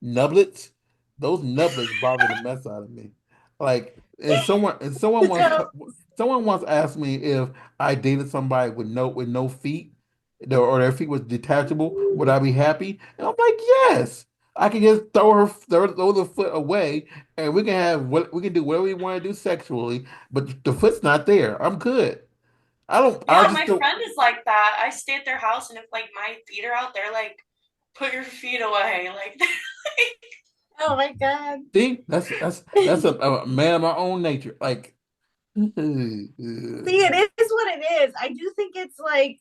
nublets, those nublets bother the mess out of me. Like and So, someone once asked me if I dated somebody with no feet, or their feet was detachable, would I be happy? And I'm like, yes. I can just throw the foot away, and we can have what we can do whatever we want to do sexually, but the foot's not there. I'm good. I Yeah, just my don't friend is like that. I stay at their house, and if like my feet are out, they're like, put your feet away. Like, oh my God. think that's a man of my own nature. Like, See, it is what it is. I do think it's like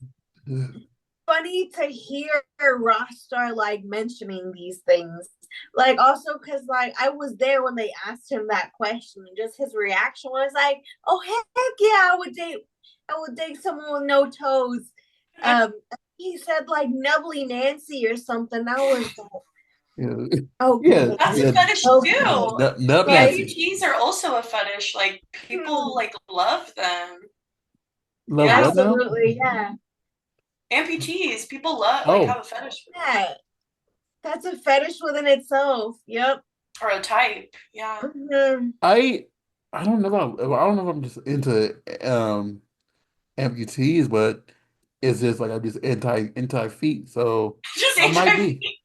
funny to hear Rostar like mentioning these things. Like also because like I was there when they asked him that question and just his reaction was like, oh heck yeah, I would date someone with no toes. Um he said like nubbly Nancy or something. I was like, yeah, yeah, okay, that's a yeah. fetish okay. too. Nub Like Nancy. Amputees are also a fetish. Like people hmm, like love them. Love Yeah, what now? absolutely, yeah. amputees. People love like have Oh, a fetish for them. Yeah. That's a fetish within itself. Yep. Or a type. Yeah. Mhm. I I don't know if I'm just into amputees, but it's just like I'm just anti feet. So Just I might HIV. be.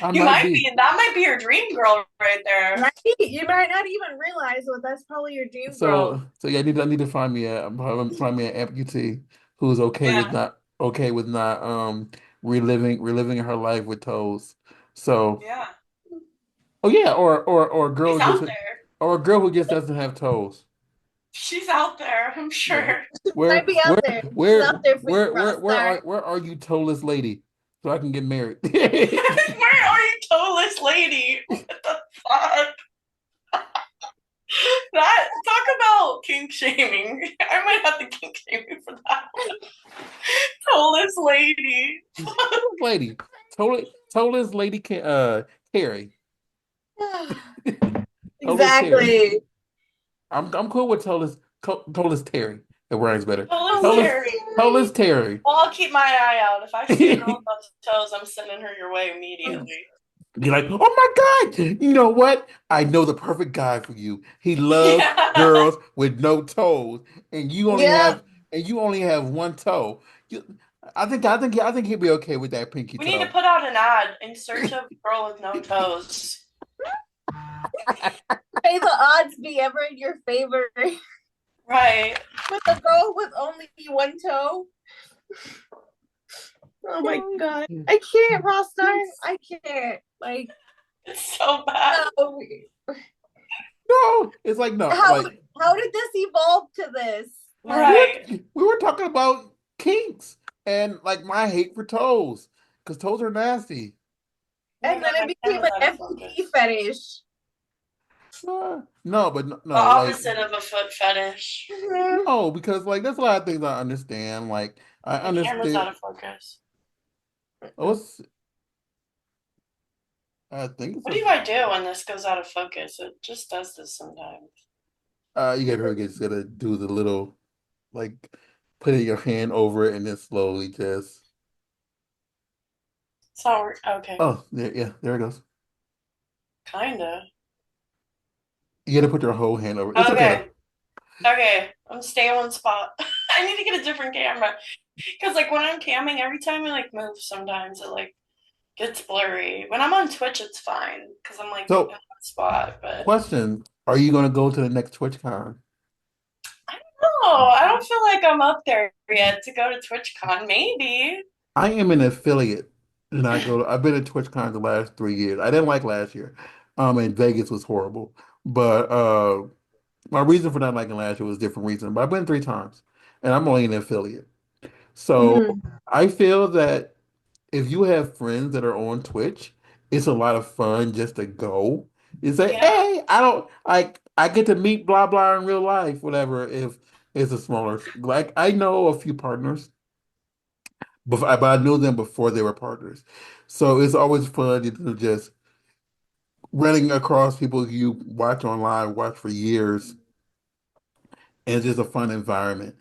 I You might might be. be. That might be your dream girl right there. Right? You might not even realize, but that's probably your dream girl. So yeah, I need to find me find me an amputee who's Yeah. okay with not reliving her life with toes. So Yeah. oh yeah, or a She's girl out just there. or a girl who just doesn't have toes. She's out there, I'm Yeah. sure. Might be out there. She's out there for you, Frostar. Where are you toeless lady so I can get married? Where are you, toeless lady? What the fuck? That talk about kink shaming. I might have to kink shame you for that. Toeless lady. Toeless lady. Toeless lady can Carrie. Toeless Terry. Exactly. I'm cool with Toeless Terry. It rhymes better. Toeless Toeless Toeless Terry. Toeless Terry. Terry. Well, I'll keep my eye out. If I see a girl with those toes, I'm sending her your way immediately. You're like, oh my God, you know what? I know the perfect guy for you. He loves Yeah. girls with no toes, and Yep. you only have one toe. You, I think he'd be okay with that pinky We need to toe. put out an ad in search of girl with no toes. May the odds be ever in your favor. Right. With a girl with only one toe. Oh my god. I can't, Frostar. I can't. Like, It's so bad. no. No, it's like no, How like how did this evolve to this? we Like, were Right. we were talking about kinks and like my hate for toes because toes are nasty. Oh my and then god, it my became camera's an out of FTT focus. fetish. No, but The no, like opposite of a foot fetish. Mhm. no, because like there's a lot of things I understand. Like I My camera's out understand. of focus. Oh, I think it's What a. do I do when this goes out of focus? It just does this sometimes. You get her gets gonna do the little like putting your hand over it and then slowly just. It's not okay. Oh, yeah, there it goes. Kinda. You gotta put your whole hand over. It's okay though. Okay. Okay. I'm staying one spot. I need to get a different camera. Because like when I'm camming, every time I like move sometimes it like gets blurry. When I'm on Twitch it's fine because I'm like in So, one spot, but question: Are you gonna go to the next TwitchCon? I don't know. I don't feel like I'm up there yet to go to TwitchCon. Maybe. I am an affiliate, and I've been at TwitchCon the last 3 years. I didn't like last year, and Vegas was horrible. But my reason for not liking last year was a different reason. But I've been 3 times, and I'm only an affiliate. So Mhm. I feel that if you have friends that are on Twitch, it's a lot of fun just to go. You say, Yeah. hey, I get to meet blah blah in real life, whatever, if it's a smaller like I know a few partners, but I knew them before they were partners. So it's always fun to just running across people you watch online, watch for years, and it's just a fun environment.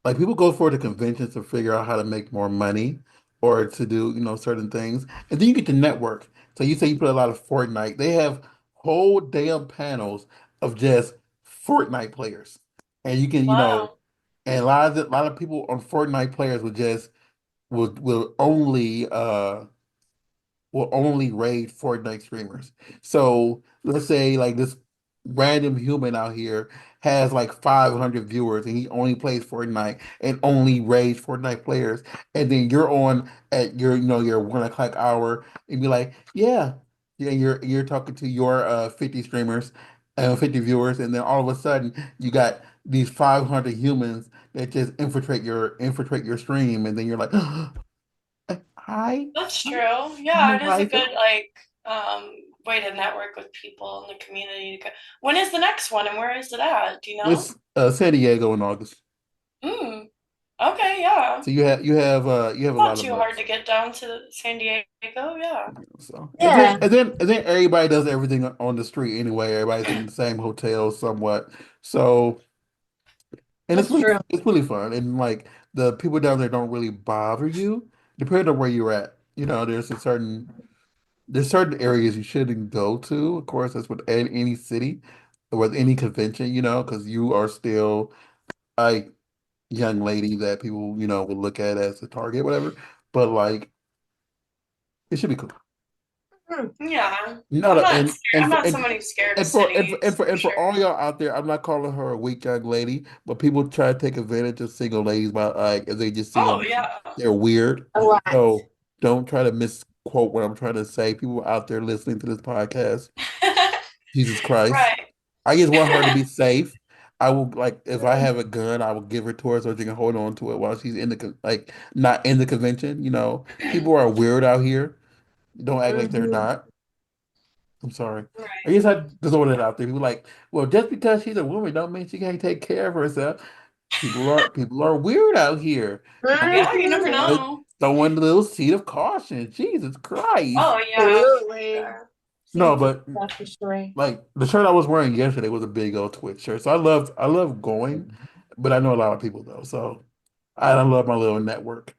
Like people go for the conventions to figure out how to make more money or to do, certain things. And then you get to network. So you say you play a lot of Fortnite. They have whole damn panels of just Fortnite players. And you can, Wow. and a lot of people on Fortnite players will only raid Fortnite streamers. So let's say like this random human out here has like 500 viewers and he only plays Fortnite and only raids Fortnite players. And then you're on at your 1 o'clock hour and be like, yeah. Yeah, you're talking to your 50 streamers and 50 viewers, and then all of a sudden you got these 500 humans that just infiltrate your stream, and then you're like, hi, That's true. I'm Yeah, it is a Eliza. good like way to network with people in the community. When is the next one and where is it at? Do you know? It's San Diego in August. Hmm. Okay, yeah. So you have a Not lot of too hard months. to get down to San Diego, yeah. So Yeah, and then everybody does everything on the street anyway. Everybody's in the same hotel somewhat. So and that's true. it's really fun. And like the people down there don't really bother you, depending on where you're at. There's a certain there's certain areas you shouldn't go to. Of course, that's with any city or with any convention, because you are still a young lady that people, would look at as a target, whatever. But like, it should be cool. Mhm. Yeah. Not I'm a, not scared. I'm not somebody who's scared of cities for and for sure. all y'all out there, I'm not calling her a weak young lady, but people try to take advantage of single ladies by like if they just see Oh them, yeah. they're weird. A lot. So don't try to misquote what I'm trying to say. People out there listening to this podcast, Jesus Christ. Right. I just want her to be safe. I will like if I have a gun, I will give her to her so she can hold on to it while she's in the like not in the convention. People are weird out here. Don't act like they're Mhm. not. I'm sorry. I Right. guess I just throw that out there. People like, well, just because she's a woman don't mean she can't take care of herself. People are weird out here. I'm just Yeah, you Mhm. never trying to know. throw in a little seed of caution. Jesus Christ. Oh yeah, for Absolutely. sure. No, Seeds of but stuff for sure. like the shirt I was wearing yesterday was a big old Twitch shirt. So I love going, but I know a lot of people though. So I love my little network.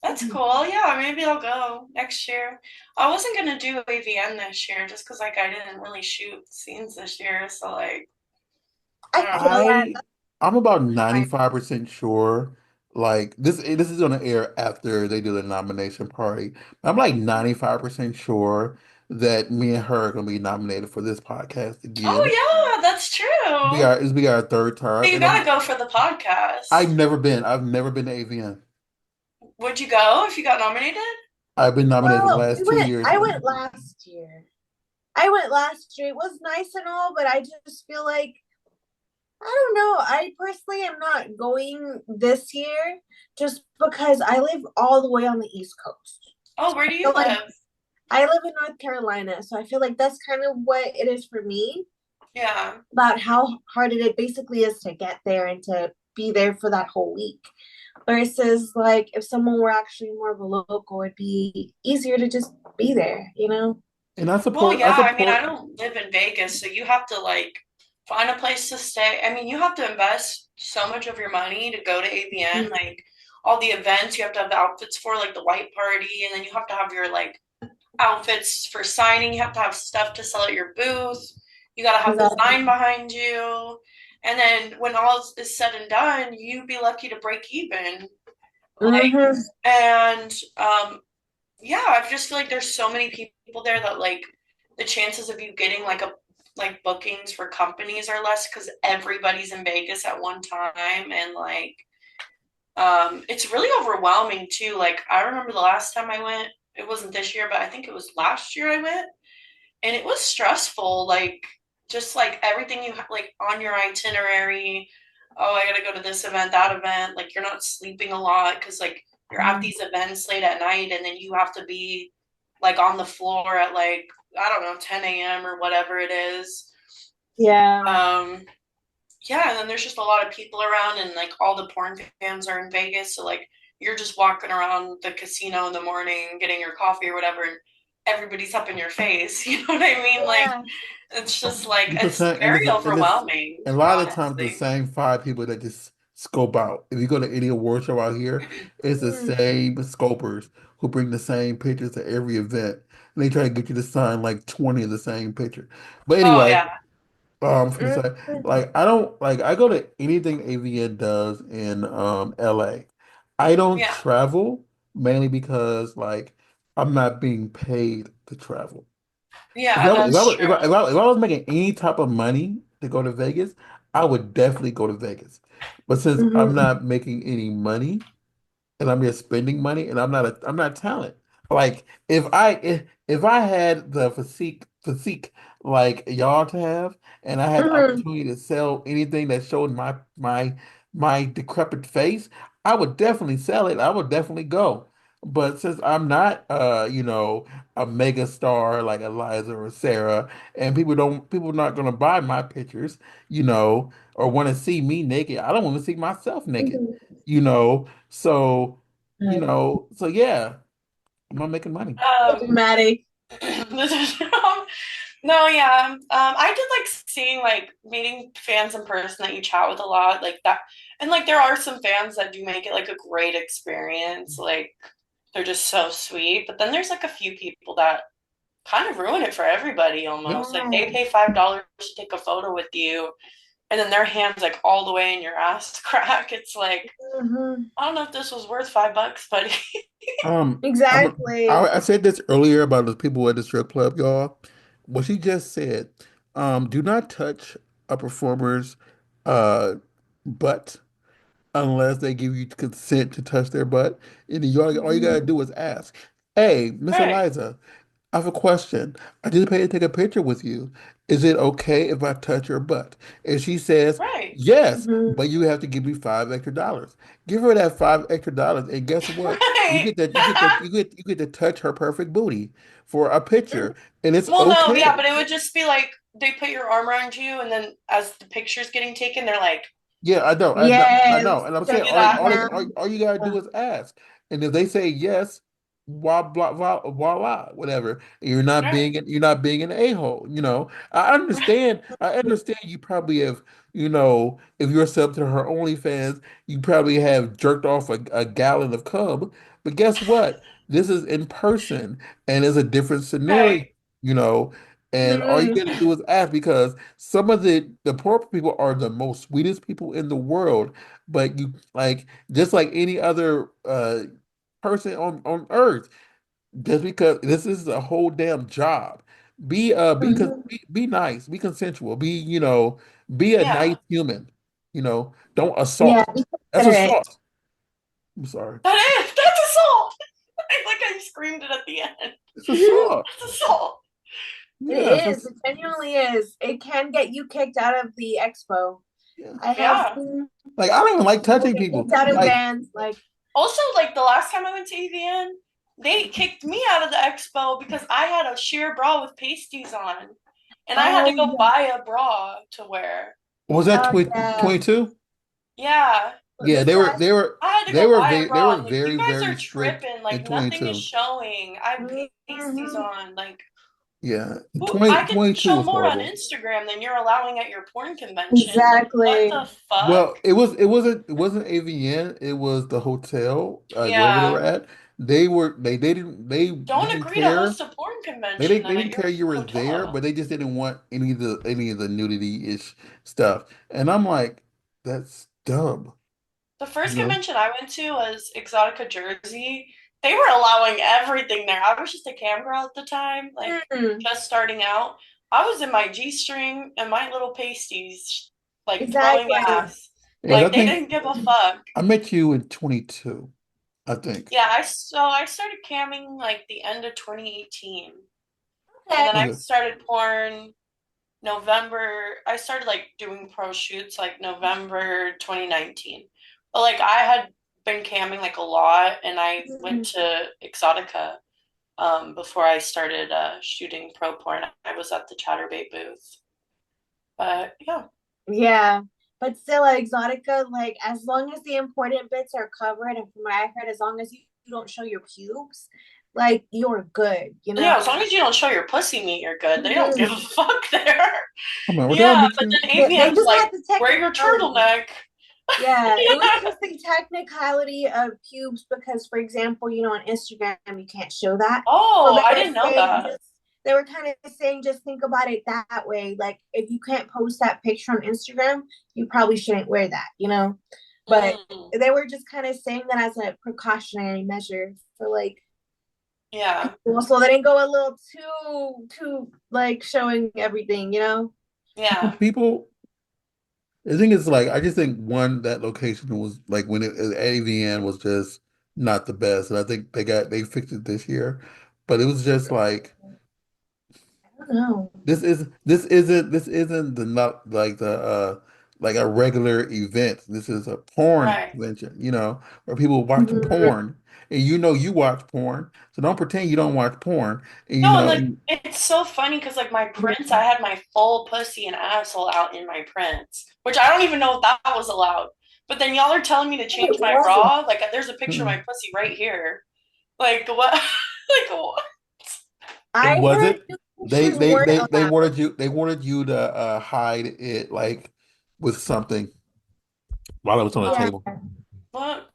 That's cool. Yeah, maybe I'll go next year. I wasn't gonna do AVN this year just because like I didn't really shoot scenes this year, so like I I don't feel know. that. I'm about That's 95% sure. Like this is gonna air after they do the nomination party. I'm like 95% sure that me and her are gonna be nominated for this podcast again. Oh yeah, that's true. This be our third So time, you and gotta go for the podcast. I've never been to AVN. Would you go if you got nominated? I've been nominated for the well, we last two went years. I went last year. I went last year. It was nice and all, but I just feel like I don't know. I personally am not going this year just because I live all the way on the East Coast. Oh, where do So you like live? I live in North Carolina, so I feel like that's kind of what it is for me Yeah. about how hard it basically is to get there and to be there for that whole week. Versus like if someone were actually more of a local, it'd be easier to just be there, you know? And I Well, support I yeah, I mean, I support don't live in Vegas, so you have to like find a place to stay. I mean, you have to invest so much of your money to go to ABN, Mhm. like all the events you have to have the outfits for, like the white party, and then you have to have your like outfits for signing, you have to have stuff to sell at your booth, you got to have the Exactly. sign behind you. And then when all is said and done, you'd be lucky to break even. Like, Mm-hmm. and yeah, I just feel like there's so many people there that like the chances of you getting like bookings for companies are less because everybody's in Vegas at one time and like it's really overwhelming too. Like I remember the last time I went, it wasn't this year, but I think it was last year I went and it was stressful like just like everything you have like on your itinerary. Oh, I gotta go to this event, that event. Like you're not sleeping a lot because like you're at these events late at night and then you have to be like on the floor at like I don't know 10 a.m. or whatever it is. Yeah. um yeah, and then there's just a lot of people around and like all the porn fans are in Vegas, so like you're just walking around the casino in the morning getting your coffee or whatever and everybody's up in your face. You know what I mean? Like Yeah. it's just like it's the it's same, very and it's overwhelming, and a lot of the times the honestly. same five people that just scope out. If you go to any award show out here, it's the Mhm. same scopers who bring the same pictures to every event, and they try to get you to sign like 20 of the same picture. But Oh anyway, yeah. for the Mhm. say, like I don't like I go to anything AVN does in LA. I don't Yeah. travel mainly because like I'm not being paid to travel. If Yeah, I, if I that's was true. if I, if I, if I was making any type of money to go to Vegas, I would definitely go to Vegas. But since I'm Mhm. not making any money, and I'm just spending money, and I'm not talent. Like if I had the physique like y'all to have, and I had the Mhm. opportunity to sell anything that showed my decrepit face, I would definitely sell it. I would definitely go. But since I'm not a mega star like Eliza or Sarah, and people are not gonna buy my pictures, or want to see me naked. I don't want to see myself naked, Mhm. so, Right. so yeah, I'm not making money. So Um, dramatic. no, yeah. I did like seeing like meeting fans in person that you chat with a lot, like that. And like there are some fans that do make it like a great experience. Like they're just so sweet. But then there's like a few people that kind of ruin it for everybody Yep. almost. Like they Yeah. pay $5 to take a photo with you, and then their hands like all the way in your ass crack. It's like Hmm. I don't know if this was worth $5, but I, Exactly. I said this earlier about the people at the strip club, y'all. What she just said, do not touch a performer's uh butt unless they give you consent to touch their butt. And all you gotta Mhm. do is ask, "Hey, Miss right, Eliza, I have a question. I just paid to take a picture with you. Is it okay if I touch your butt?" And she says, right, yes, Mhm. but you have to give me $5 extra. Give her that $5 extra, and guess what? You right. get that. You get that. You get to touch her perfect booty for a picture, and it's Well, no, yeah, okay. but it would just be like they put your arm around you, and then as the picture's getting taken, they're like, Yeah, I know, Yes. and I'm saying "Do Touching that." all you gotta do is ask, and if they say yes, blah blah blah voila, whatever. Right, You're not being an a-hole. I understand. You probably have, if you're sub to her OnlyFans, you probably have jerked off a gallon of cum. But guess what? This is in person, and it's a different scenario. right. You know, and all you got to Mhm. do is ask because some of the poor people are the most sweetest people in the world, but you like just like any other person on earth, just because this is a whole damn job. Mhm. Be nice, be consensual, be a nice Yeah, human. Don't Yeah, assault. be That's considerate. assault. I'm sorry. that's assault. Like I screamed it at the end. It's assault. That's assault. It Yes, is. It genuinely is. It can get you kicked out of the expo. yeah. I have Yeah. seen Like I don't even like people touching get people. kicked out of Like bands. Like, Also, like the last time I went to EVN, they kicked me out of the expo because I had a sheer bra with pasties on, and I had to oh go yeah, buy a bra to wear. was that oh yeah. 22? Yeah, But Yeah, this last. I had to go buy a they bra. were I'm like, you very guys very are strict tripping. in Like nothing is 22. showing. I have pasties Mhm. on. Like Yeah, I could 22 show was more on horrible. Instagram than you're allowing at your porn convention. Like what Exactly. the fuck? Well, it wasn't AVN, it was the hotel, like wherever they were Yeah. at. They Don't didn't agree to care. host a porn They convention didn't they then at didn't your care you were there, but hotel. they just didn't want any of the nudity-ish stuff. And I'm like, that's dumb, The you first know? convention I went to was Exotica Jersey. They were allowing everything there. I was just a cam girl at the time, like Mm, just starting out. I was in my G string and my little pasties, like throwing exactly. ass. Because I Like they think didn't give a fuck. I met you in 22, I think. Yeah, I started camming like the end of 2018. And Okay. then I Okay. started porn November. I started like doing pro shoots like November 2019. But like I had been camming like a lot and I went Mm, to Exotica before I started shooting pro porn. I was at the Chatterbait booth. But yeah. yeah. But still, at Exotica, like, as long as the important bits are covered, and from what I heard, as long as you don't show your pubes, like, you're good, you Yeah, as know? long as you don't show your pussy meat, you're good. They don't give a Mhm. fuck there. Come on, what did I Yeah, meet but you? then They AVN's just like, had the wear your technicality. turtleneck. Yeah, it was Yeah. just the technicality of pubes because, for example, on Instagram you can't show that. So Oh, they I were didn't know saying that. just they were kind of saying just think about it that way. Like if you can't post that picture on Instagram, you probably shouldn't wear that. But Mm, they were just kind of saying that as a precautionary measure for like yeah, people, so they didn't go a little too like showing everything. yeah, People, the thing is, like, I just think that location was like when at AVN was just not the best, and I think they fixed it this year, but it was just like I don't know. this isn't the not like the like a regular event. This is a porn right. convention, where people watch Mhm. porn, and you watch porn, so don't pretend you don't watch porn, and No, and like it's so funny because like my prints, I had my full pussy and asshole out in my prints, which I don't even know if that was allowed. But then y'all are telling me to change It my wasn't. bra. Like there's a picture of my pussy right here. Like what? Like what? I Was heard it? new They pictures they weren't they they allowed. wanted you to hide it like with something while it was on the Yeah. table. What?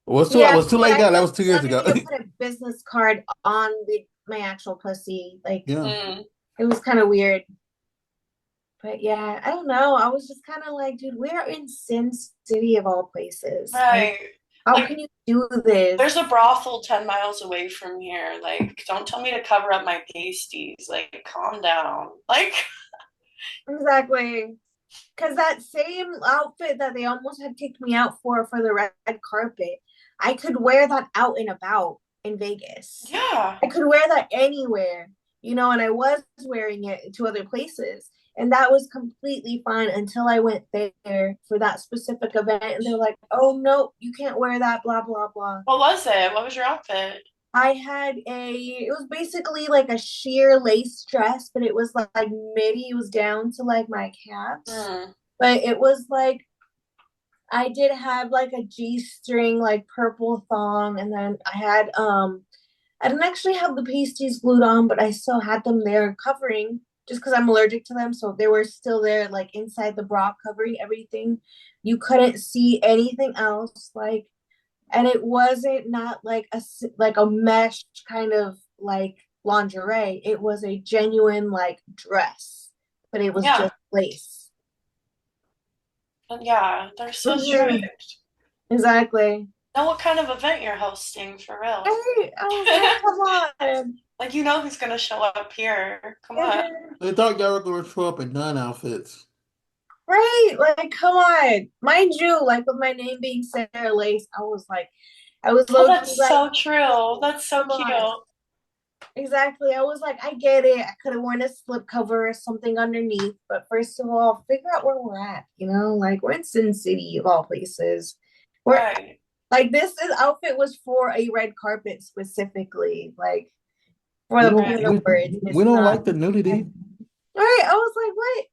It was too Yeah, it was too see, late I now. That thought was 2 years they wanted ago. me to put a business card on the my actual pussy. Like Yeah. Mm, it was kind of weird. But yeah, I don't know. I was just kind of like, dude, we're in Sin City of all places. Like, right. how Like can you do this? there's a brothel 10 miles away from here. Like, don't tell me to cover up my pasties. Like, calm down. Like, Exactly. Because that same outfit that they almost had kicked me out for the red carpet, I could wear that out and about in Vegas. yeah. I could wear that anywhere, and I was wearing it to other places. And that was completely fine until I went there for that specific event. And they're like, oh, no, you can't wear that, blah, blah, blah. What was it? What was your outfit? I had it was basically like a sheer lace dress, but it was like midi. It was down to like my calves. Hmm. But it was like I did have like a G-string, like purple thong, and then I didn't actually have the pasties glued on, but I still had them there covering just because I'm allergic to them. So they were still there, like inside the bra, covering everything. You couldn't see anything else, like, and it wasn't not like a mesh kind of like lingerie. It was a genuine like dress, but it was Yeah. just lace. Yeah, they're so Mhm. strict. Exactly. Know what kind of event you're hosting for real. I was like, come on. Like, you know who's gonna show up here. Come on. Mhm. They thought y'all were going to show up in nun outfits. Right? Like, come on. Mind you, like with my name being Sarah Lace, I was Oh, low key that's like, so true. That's so come cute. on. Exactly. I was like, I get it. I could have worn a slip cover or something underneath, but first of all, figure out where we're at, Like we're in Sin City of all places. We're Right. like outfit was for a red carpet specifically, like for We the don't better Right. words. we It's don't not. like the nudity. All right. I was like, what?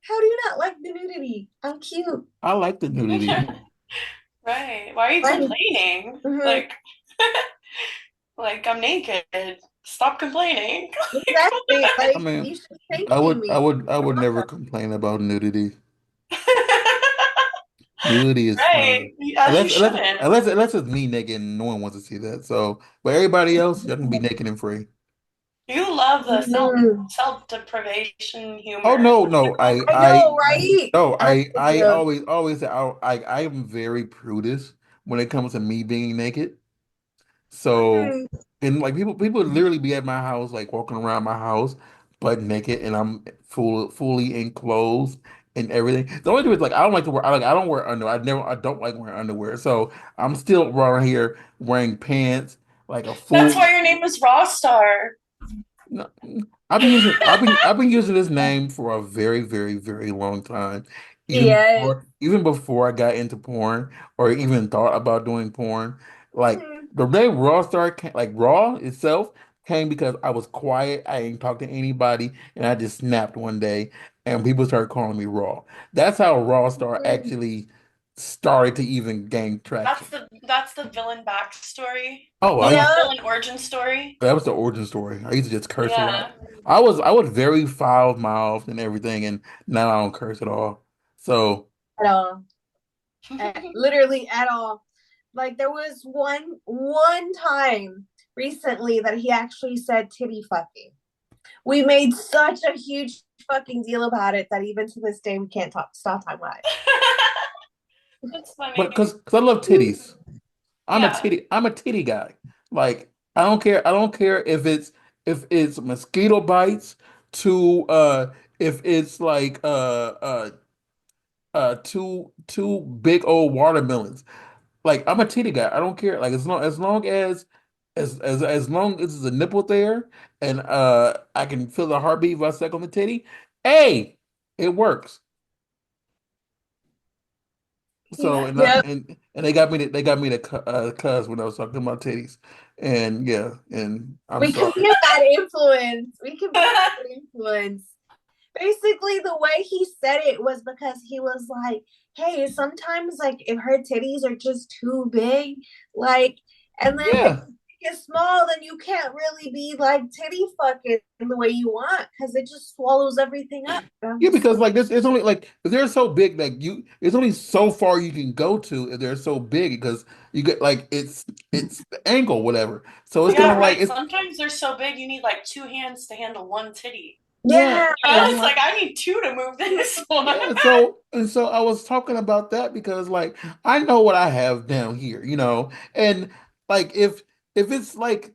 How do you not like the nudity? I'm cute. I like the nudity. Right. Why are you Right. complaining? Mhm. Like I'm naked. Stop complaining. Exactly. I Like you mean, should thank me. I would never complain about nudity. Nudity is Right. fine. As you shouldn't. Unless it's me naked and no one wants to see that. So, but everybody else, y'all can be naked and free. You love the Mhm. self deprivation Oh humor. no, no, I know, right? no, I I do. always say I am very prudish when it comes to me being naked. So, Mhm. and like people literally be at my house, like walking around my house, butt naked, and I'm fully enclosed and everything. The only thing is like I don't like to wear I don't wear underwear. I don't like wearing underwear. So I'm still around here wearing pants like a That's fool. why your name is Raw Star. No, I've been using this name for a very long time. Yes. Even before I got into porn or even thought about doing porn. Like Mhm. the name Raw Star came, like Raw itself came because I was quiet, I didn't talk to anybody, and I just snapped one day and people started calling me Raw. That's how Raw Star Mhm. actually started to even gain traction. That's the villain backstory. Oh, Well, the Yep. villain origin story. that was the origin story. I used to just curse a lot. Yeah. I was very foul mouthed and everything, and now I don't curse at all. So At all. Literally at all. Like there was one time recently that he actually said titty fucking. We made such a huge fucking deal about it that even to this day we can't stop talking about That's but funny. because I love it. titties. Yeah. I'm a titty guy. Like I don't care if it's mosquito bites to if it's like two big old watermelons. Like I'm a titty guy. I don't care. Like as long as there's a nipple there and I can feel the heartbeat if I suck on the titty, hey, it works. So Yep. and they got me to cuss when I was talking about titties, and yeah, and I'm We can sorry. be a bad influence. We can be a bad influence. Basically, the way he said it was because he was like, hey, sometimes like if her titties are just too big, like, and then Yeah, get small, then you can't really be like titty fucking the way you want because it just swallows everything up. I'm Yeah, just because like, like this, it's only like if they're so big, like it's only so far you can go to if they're so big because you get like it's the angle, whatever. So it's kind Yeah, of like right. it's Sometimes they're so big you need like two hands to handle one titty. yeah, yeah, You know, and it's like like I need two to move this one. yeah. So I was talking about that because like I know what I have down here, and like if it's like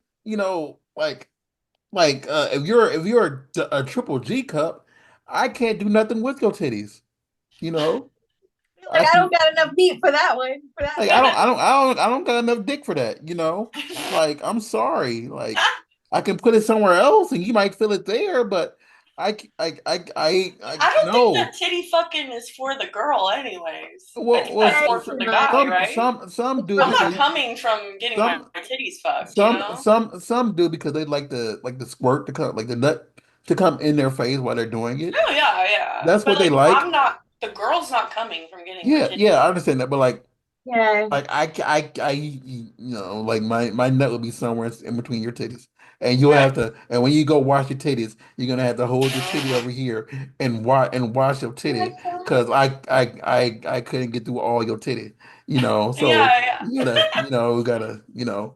if you're a triple G cup, I can't do nothing with your titties, you know. like I I don't can got enough meat for that one, for that Like titty. I don't got enough dick for that, Like I'm sorry. Like I can put it somewhere else and you might feel it there, but I I don't think that no. titty fucking is for the girl, anyways. I Well, think that's Yeah, more it's for the not. guy, some right? do I'm not because coming from getting my some titties fucked, you know? some do because they like the squirt to come like the nut to come in their face while they're doing it. Oh yeah, yeah. That's But what they like like. I'm not the girl's not coming from getting her Yeah, titties. yeah, I understand that, but Yeah. like like my nut will be somewhere in between your titties, and you'll Right. have to. And when you go wash your titties, you're gonna have to hold your titty over here and wash your titty, because I couldn't get through all your titty, So Yeah, yeah. we gotta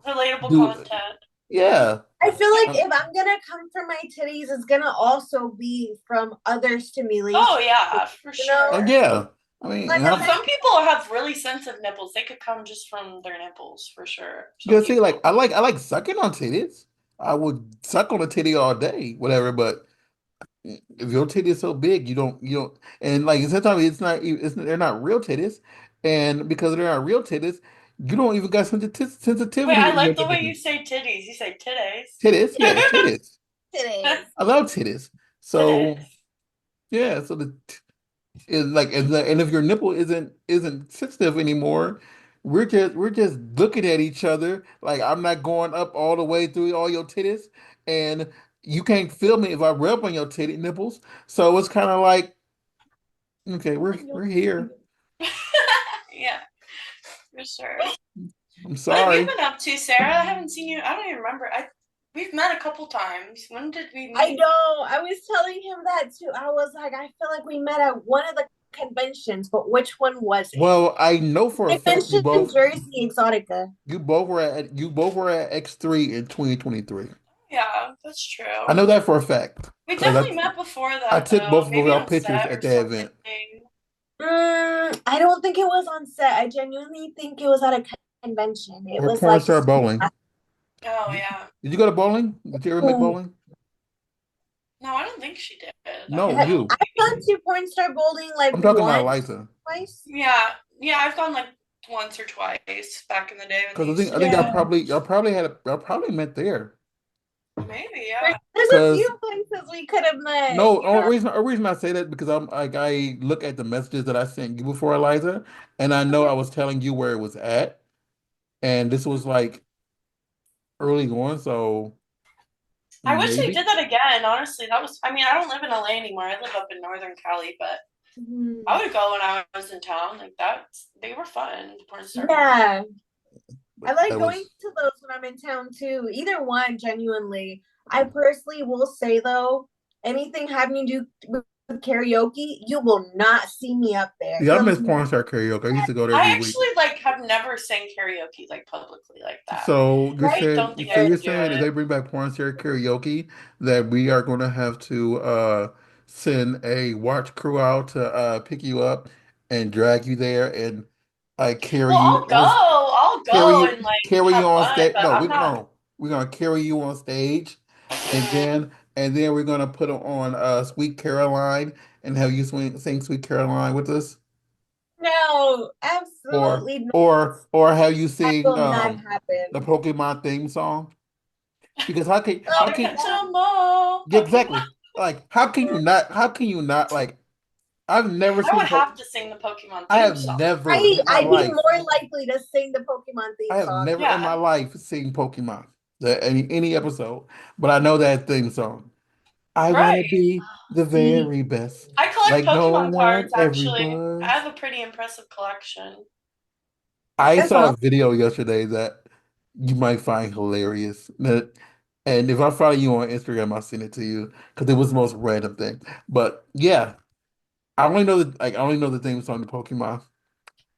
Relatable do content. yeah. I feel like Um, if I'm gonna come from my titties, it's gonna also be from other Oh stimulation. yeah, for You know, sure. yeah. I mean, like and I'm But not. some people have really sensitive nipples. They could come just from their nipples, for sure. Some you see, like people. I like sucking on titties. I would suck on a titty all day, whatever, but. If your titty is so big, you don't, and like sometimes they're not real titties, and because they're not real titties, you don't even got Wait, sensitivity I in your like the way you titties. say titties. You say titties. Titties, yeah, titties. Titties. I love titties. So Titties. yeah, so the is like and if your nipple isn't sensitive anymore, we're just looking at each other like I'm not going up all the way through all your titties, and you can't feel me if I rub on your titty nipples. So it's kind of like. Okay, we're here. Yeah, for sure. I'm What have you sorry. been up to, Sarah? I haven't seen you. I don't even remember. We've met a couple times. When did we I meet? know. I was telling him that too. I was like, I feel like we met at one of the conventions, but which one was it? Well, I know for a fact Convention in Jersey Exotica. you both were at X3 in 2023. Yeah, that's true. I know that for a fact We because definitely met before I that took though. both of Maybe our on pictures set at or that something. event. I don't think it was on set. I genuinely think it was at a convention. It Or was porn like, star bowling. Oh Did yeah. you go to bowling? Did you ever make mm, bowling? No, I don't think she did. I No, don't know. you. I've gone to porn star bowling like I'm talking about once, Eliza. twice. Yeah, yeah. I've gone like once or twice back in the day when they Because used I to think do I Yeah. them. probably y'all probably y'all probably met there. Maybe, yeah. There's a Because few places we could have met, no, you know? only reason I say that because I'm like I look at the messages that I sent you before, Eliza, and I know I was telling you where it was at, and this was like early on, so I wish they maybe. did that again, honestly. That was, I mean, I don't live in LA anymore. I live up in Northern Cali, but I Mhm. would go when I was in town. Like they were fun, the porn star bowling. Yeah. I But like that going was to those when I'm in town too. Either one, genuinely. I personally will say though, anything having to do with karaoke, you will not see me up there. yeah, I It'll miss be porn star karaoke. I used to go there every I week. actually like have never sang karaoke like publicly like that. So you're I right don't saying think so I there. you're could do saying if it. they bring back porn star karaoke that we are going to have to send a watch crew out to pick you up and drag you there and carry Well, you I'll go. on I'll go and like carry you have on fun, stage. but No, I'm not. we're gonna carry you on stage, and then we're gonna put on Sweet Caroline and have you sing Sweet Caroline with us, No, or absolutely not. or have you That sing will not the happen. Pokemon theme song? Because Oh, how can Pikachu, yeah, exactly, Pokemon. like how can you not like I've never I would seen have to sing the Pokemon I theme have song. never I in my I'd be life more likely to sing the Pokemon I theme have song. never in my Yeah, life seen Pokemon, any episode, but I know that theme song. I want to right. be the See, very best, I collect like no Pokemon one cards ever actually. I was. have a pretty impressive collection. I that's saw all. a video yesterday that you might find hilarious. And if I follow you on Instagram, I'll send it to you because it was the most random thing. But yeah, I only know the theme song to Pokemon,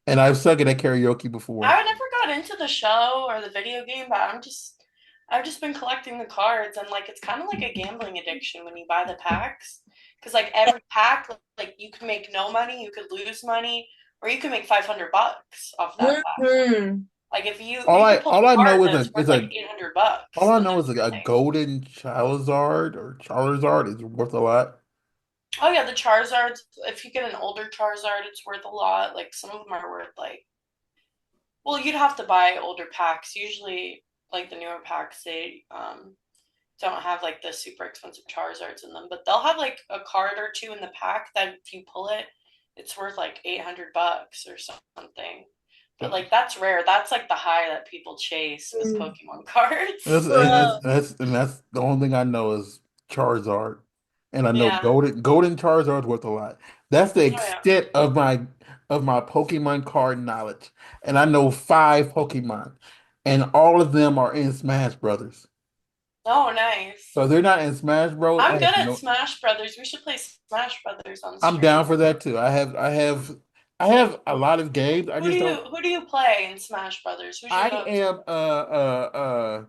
and I've sung it at karaoke before. I never got into the show or the video game, but I've just been collecting the cards and like it's kind of like a gambling addiction when you buy the packs because like every pack like you can make no money, you could lose money, or you can make 500 bucks off that pack. Hmm. Like if you could pull All I a card know is that's worth like 800 all bucks, I and know is that's a insane. golden Charizard or Charizard is worth a lot. Oh yeah, the Charizards. If you get an older Charizard, it's worth a lot. Like some of them are worth like well, you'd have to buy older packs. Usually, like the newer packs, they don't have like the super expensive Charizards in them, but they'll have like a card or two in the pack that if you pull it, it's worth like 800 bucks or something. But Yeah. like that's rare. That's like the high that people chase is Pokemon cards. Bro. That's the only thing I know is Charizard, and I know Yeah. golden Charizard's worth a lot. That's the Oh yeah. extent of my Pokemon card knowledge, and I know five Pokemon, and all of them are in Smash Brothers. Oh nice. So if they're not in Smash Bros. I I'm have good at no. Smash Brothers. We should play Smash Brothers on I'm down stream. for that too. I have a lot of games. I just don't. Who do you play in Smash Brothers? Who's your I go-to? am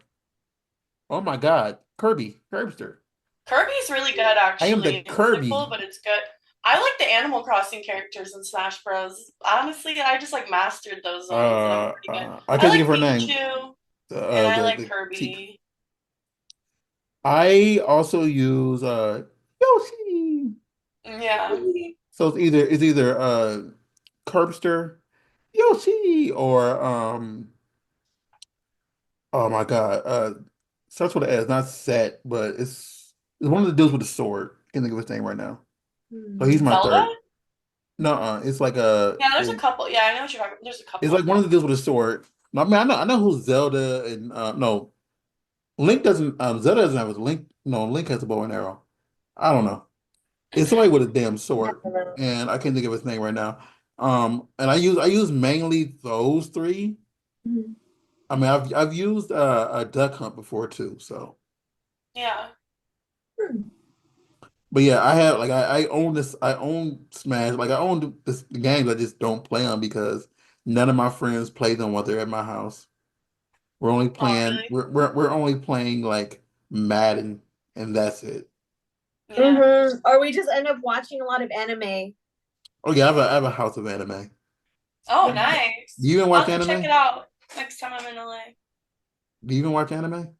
oh my God, Kirbster. Kirby's really good, I am the actually. It's simple, Kirby. but it's good. I like the Animal Crossing characters in Smash Bros. Honestly, I just like mastered those zones, and I'm pretty good. I I can't think like of her name. Pikachu, and I like The T. Kirby. I also use Yoshi. Yeah. So it's either Curbster, Yoshi, or oh my God, starts with an S, not Set, but it's one of the dudes with the sword. Can't think of his name right now. So he's my Zelda? third. No, it's like Yeah, there's a couple. Yeah, I know what you're talking about. There's a it's couple like of one of them. the dudes with a sword. I mean, I know who's Zelda and no, Link doesn't. Zelda doesn't have a Link. No, Link has a bow and arrow. I don't know. It's somebody with a damn sword, Never know. and I can't think of his name right now. And I use mainly those three. Mhm. I mean, I've used a Duck Hunt before too. So, Yeah. but yeah, I have like I own this. I own Smash. Like I own the games. I just don't play them because none of my friends play them while they're at my house. Oh, really? We're only playing like Madden, and that's it. Yeah. Or we just end up watching a lot of anime. Oh yeah, I have a house of anime. Oh, Yeah. Do nice. you even I'll watch have to check it anime? out next time I'm in LA. Do you even watch anime?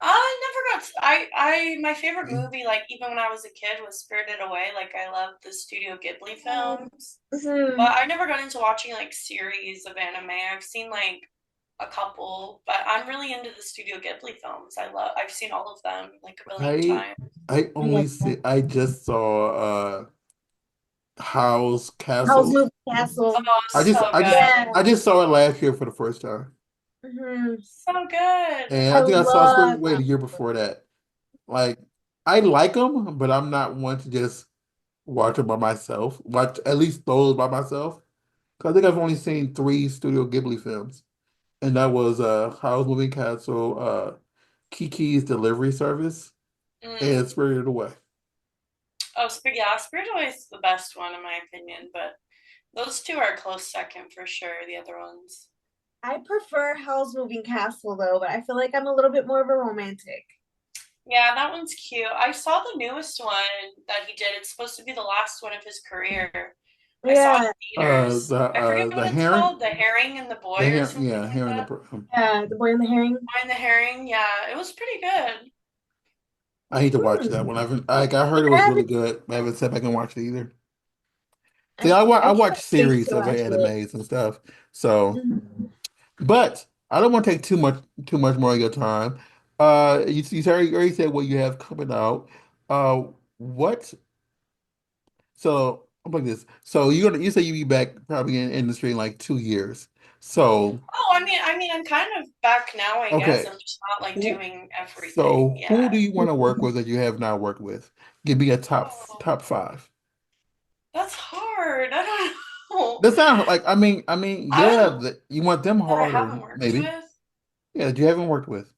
I never got. My favorite movie, like even when I was a kid, was Spirited Away. Like I love the Studio Ghibli films, but Mhm. I never got into watching like series of anime. I've seen like a couple, but I'm really into the Studio Ghibli films. I've seen all of them like a billion I times. I like that. I just saw Howl's Howl's Castle. Moving Castle. Oh, so good, I Yeah. just saw it last year for the first time. so good. And I I think I saw Spirited love Away Howl's the year Moving. before that. Like I like them, but I'm not one to just watch them by myself. Watch at least those by myself. 'Cause I think I've only seen three Studio Ghibli films. And that was Howl's Moving Castle, Kiki's Delivery Service, Mm. and Spirited Away. Oh, yeah, Spirited Away is the best one in my opinion, but those two are a close second for sure. The other ones. I prefer Howl's Moving Castle though, but I feel like I'm a little bit more of a romantic. Yeah, that one's cute. I saw the newest one that he did. It's supposed to be the last one of his career. I saw it Yeah, in theaters. I forget what The it's Heron, called, The Herring and the Boy or something yeah, like Heron that. yeah, The Boy and the Herring. Boy and the Herring. Yeah, it was pretty good. I need to watch that Hmm. one. I heard it I was really haven't. good, but I haven't sat back and watched it either. See, I I can't watch wait series to of watch it. animes and stuff. So, Mhm. but I don't want to take too much more of your time. You already said what you have coming out. What? So I'm like this. So you say you be back probably in industry in like 2 years. So Oh, I'm kind of back now, I guess. okay, I'm just not like who? doing everything. So Yeah. who do you want to work with that you have not worked with? Give me a Oh, top five. that's hard. I don't know. That's not like I mean I yeah, don't you want them that I haven't harder worked maybe. with. Yeah, that you haven't worked with.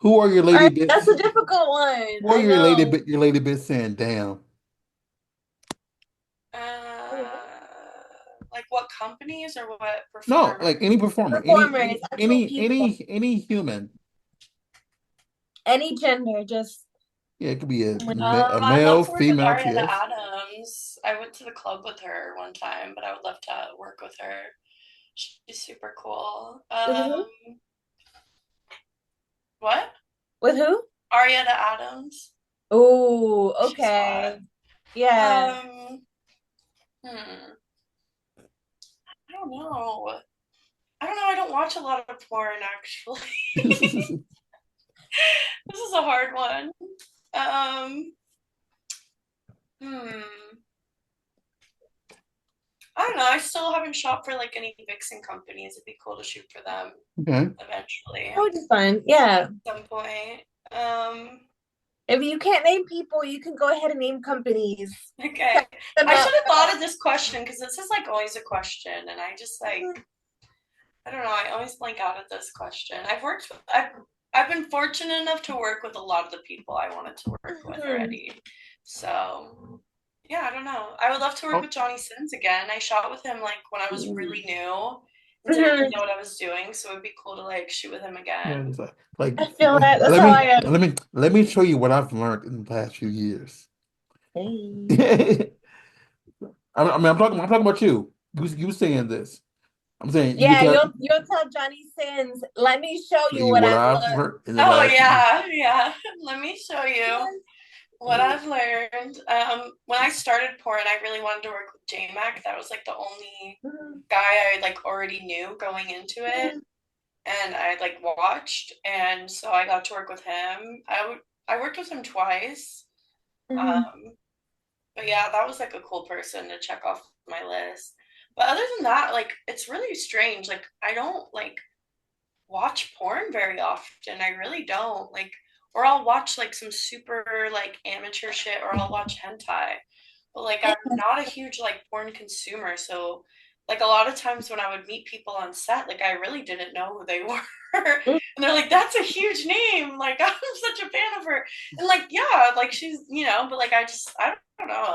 Who are your All lady right, bits? that's a difficult one. Who are I know. your lady bits saying, damn? Like what companies or what No, performers? like any performer, Performers, actual people, any human. any gender, just Yeah, it could be a I'd love male, to work with female, Ariana TS. Adams. I went to the club with her one time, but I would love to work with her. She's super cool. with who? What? With who? Ariana Adams. Oh, She's hot. okay. Yeah. Um, I don't know. I don't know. I don't watch a lot of porn actually. This is a hard one. Um, hmm. I don't know. I still haven't shopped for like any vixen companies. It'd be cool to shoot for them Okay. eventually That at would be fun. Yeah. some point. Um, If you can't name people, you can go ahead and name companies. okay. Set them I up should have for thought of this question because this is like always a question, and I just like that. I don't know. I always blank out at this question. I've been fortunate enough to work with a lot of the people I wanted to work with Mhm. already. So yeah, I don't know. I would love to work Oh, with Johnny Sins again. I shot with him like when I was really new and didn't really Mhm. know what I was doing, so it'd be cool to like shoot with him yeah, again. it's like, I feel that. That's how I am. let me show you what I've learned in the past few years. Hey. I mean, I'm talking about you. You saying this. I'm saying you can Yeah, tell you'll tell Johnny Sins, let me show you you what what I've I've learned. learned in the Oh last few yeah, yeah. Let me show you what years. I've learned. When I started porn, I really wanted to work with J-Mac. That was like the only Mhm. guy I like already knew going into it, Mhm. and I like watched, and so I got to work with him. I worked with him twice. Mhm. Um, but yeah, that was like a cool person to check off my list. But other than that, like it's really strange. Like I don't like watch porn very often. I really don't. Like or I'll watch like some super like amateur shit or I'll watch hentai. But like I'm not a huge like porn consumer, so like a lot of times when I would meet people on set, like I really didn't know who they were. And they're like, that's a huge name. Like I'm such a fan of her. And like, yeah, like she's, but like I don't know.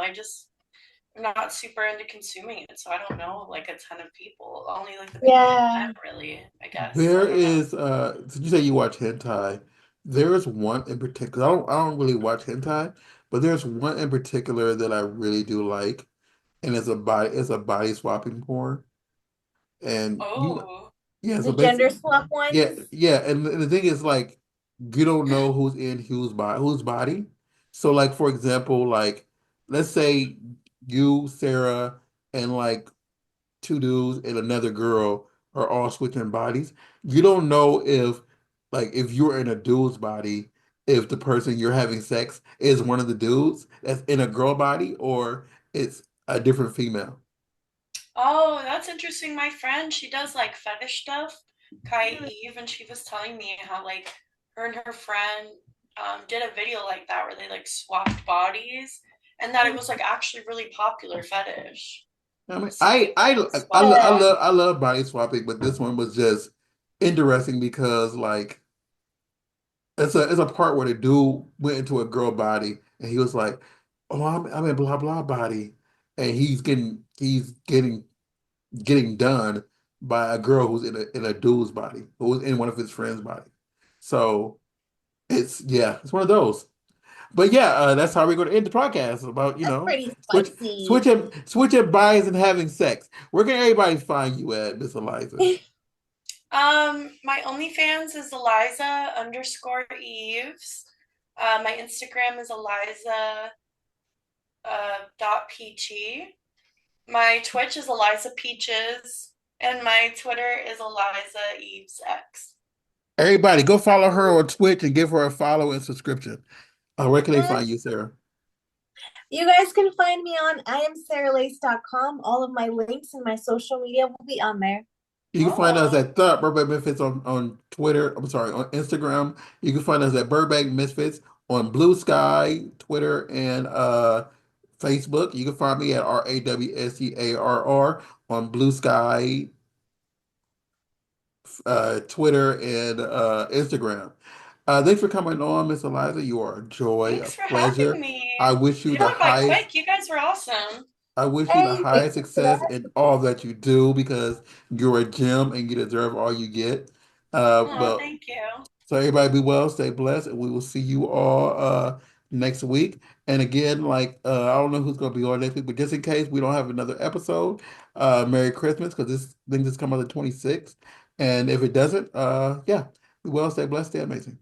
I'm not super into consuming it, so I don't know like a ton of people. Only like the people I Yeah. met really, I guess. I There don't know. is did you say you watch hentai? There is one in particular. I don't really watch hentai, but there's one in particular that I really do like, and it's a body swapping porn. And you Oh. yeah, so The gender basically swap yeah, ones. yeah, and the thing is like you don't know who's in whose body. So like for example, like let's say you, Sarah, and like two dudes and another girl are all switching bodies. You don't know if, like, if you're in a dude's body, if the person you're having sex is one of the dudes that's in a girl body or it's a different female. Oh, that's interesting. My friend, she does like fetish stuff, Kai Mhm. Eve, and she was telling me how like her and her friend did a video like that where they like swapped bodies and that it was like actually really popular fetish. I mean, So people swap Yeah. bodies. I love body swapping, but this one was just interesting because like it's a part where the dude went into a girl body and he was like, "Oh, I'm in blah blah body," and getting done by a girl who's in a dude's body, who was in one of his friends' body. So it's yeah, it's one of those. But yeah, that's how we're going to end the podcast about That's pretty spicy. switching bodies and having sex. Where can everybody find you at, Miss Eliza? My OnlyFans is Eliza underscore Eves. My Instagram is Eliza dot peachy. My Twitch is Eliza Peaches, and my Twitter is Eliza Eves X. Everybody, go follow her on Twitch and give her a follow and subscription. Where can they Mhm. find you, Sarah? You guys can find me on iamsarahLace.com. All of my links and my social media will be on there. You can find us Oh, at the Burbank Misfits on Twitter. I'm sorry, on Instagram. You can find us at Burbank Misfits on Blue Sky, Twitter, and Facebook. You can find me at RAWSCARR on Blue Sky Twitter, and Instagram. Thanks for coming on, Miss Eliza. You are a joy, a Thanks for having pleasure. me. I wish you It the went by highest quick. You guys were awesome. I wish you the Hey, thank highest you for success that. in all that you do because you're a gem and you deserve all you get. Oh, But thank you. so everybody be well, stay blessed, and we will see you all next week. And again, like I don't know who's gonna be on next week, but just in case we don't have another episode, Merry Christmas because this thing just come out the 26th. And if it doesn't, yeah, be well, stay blessed, stay amazing.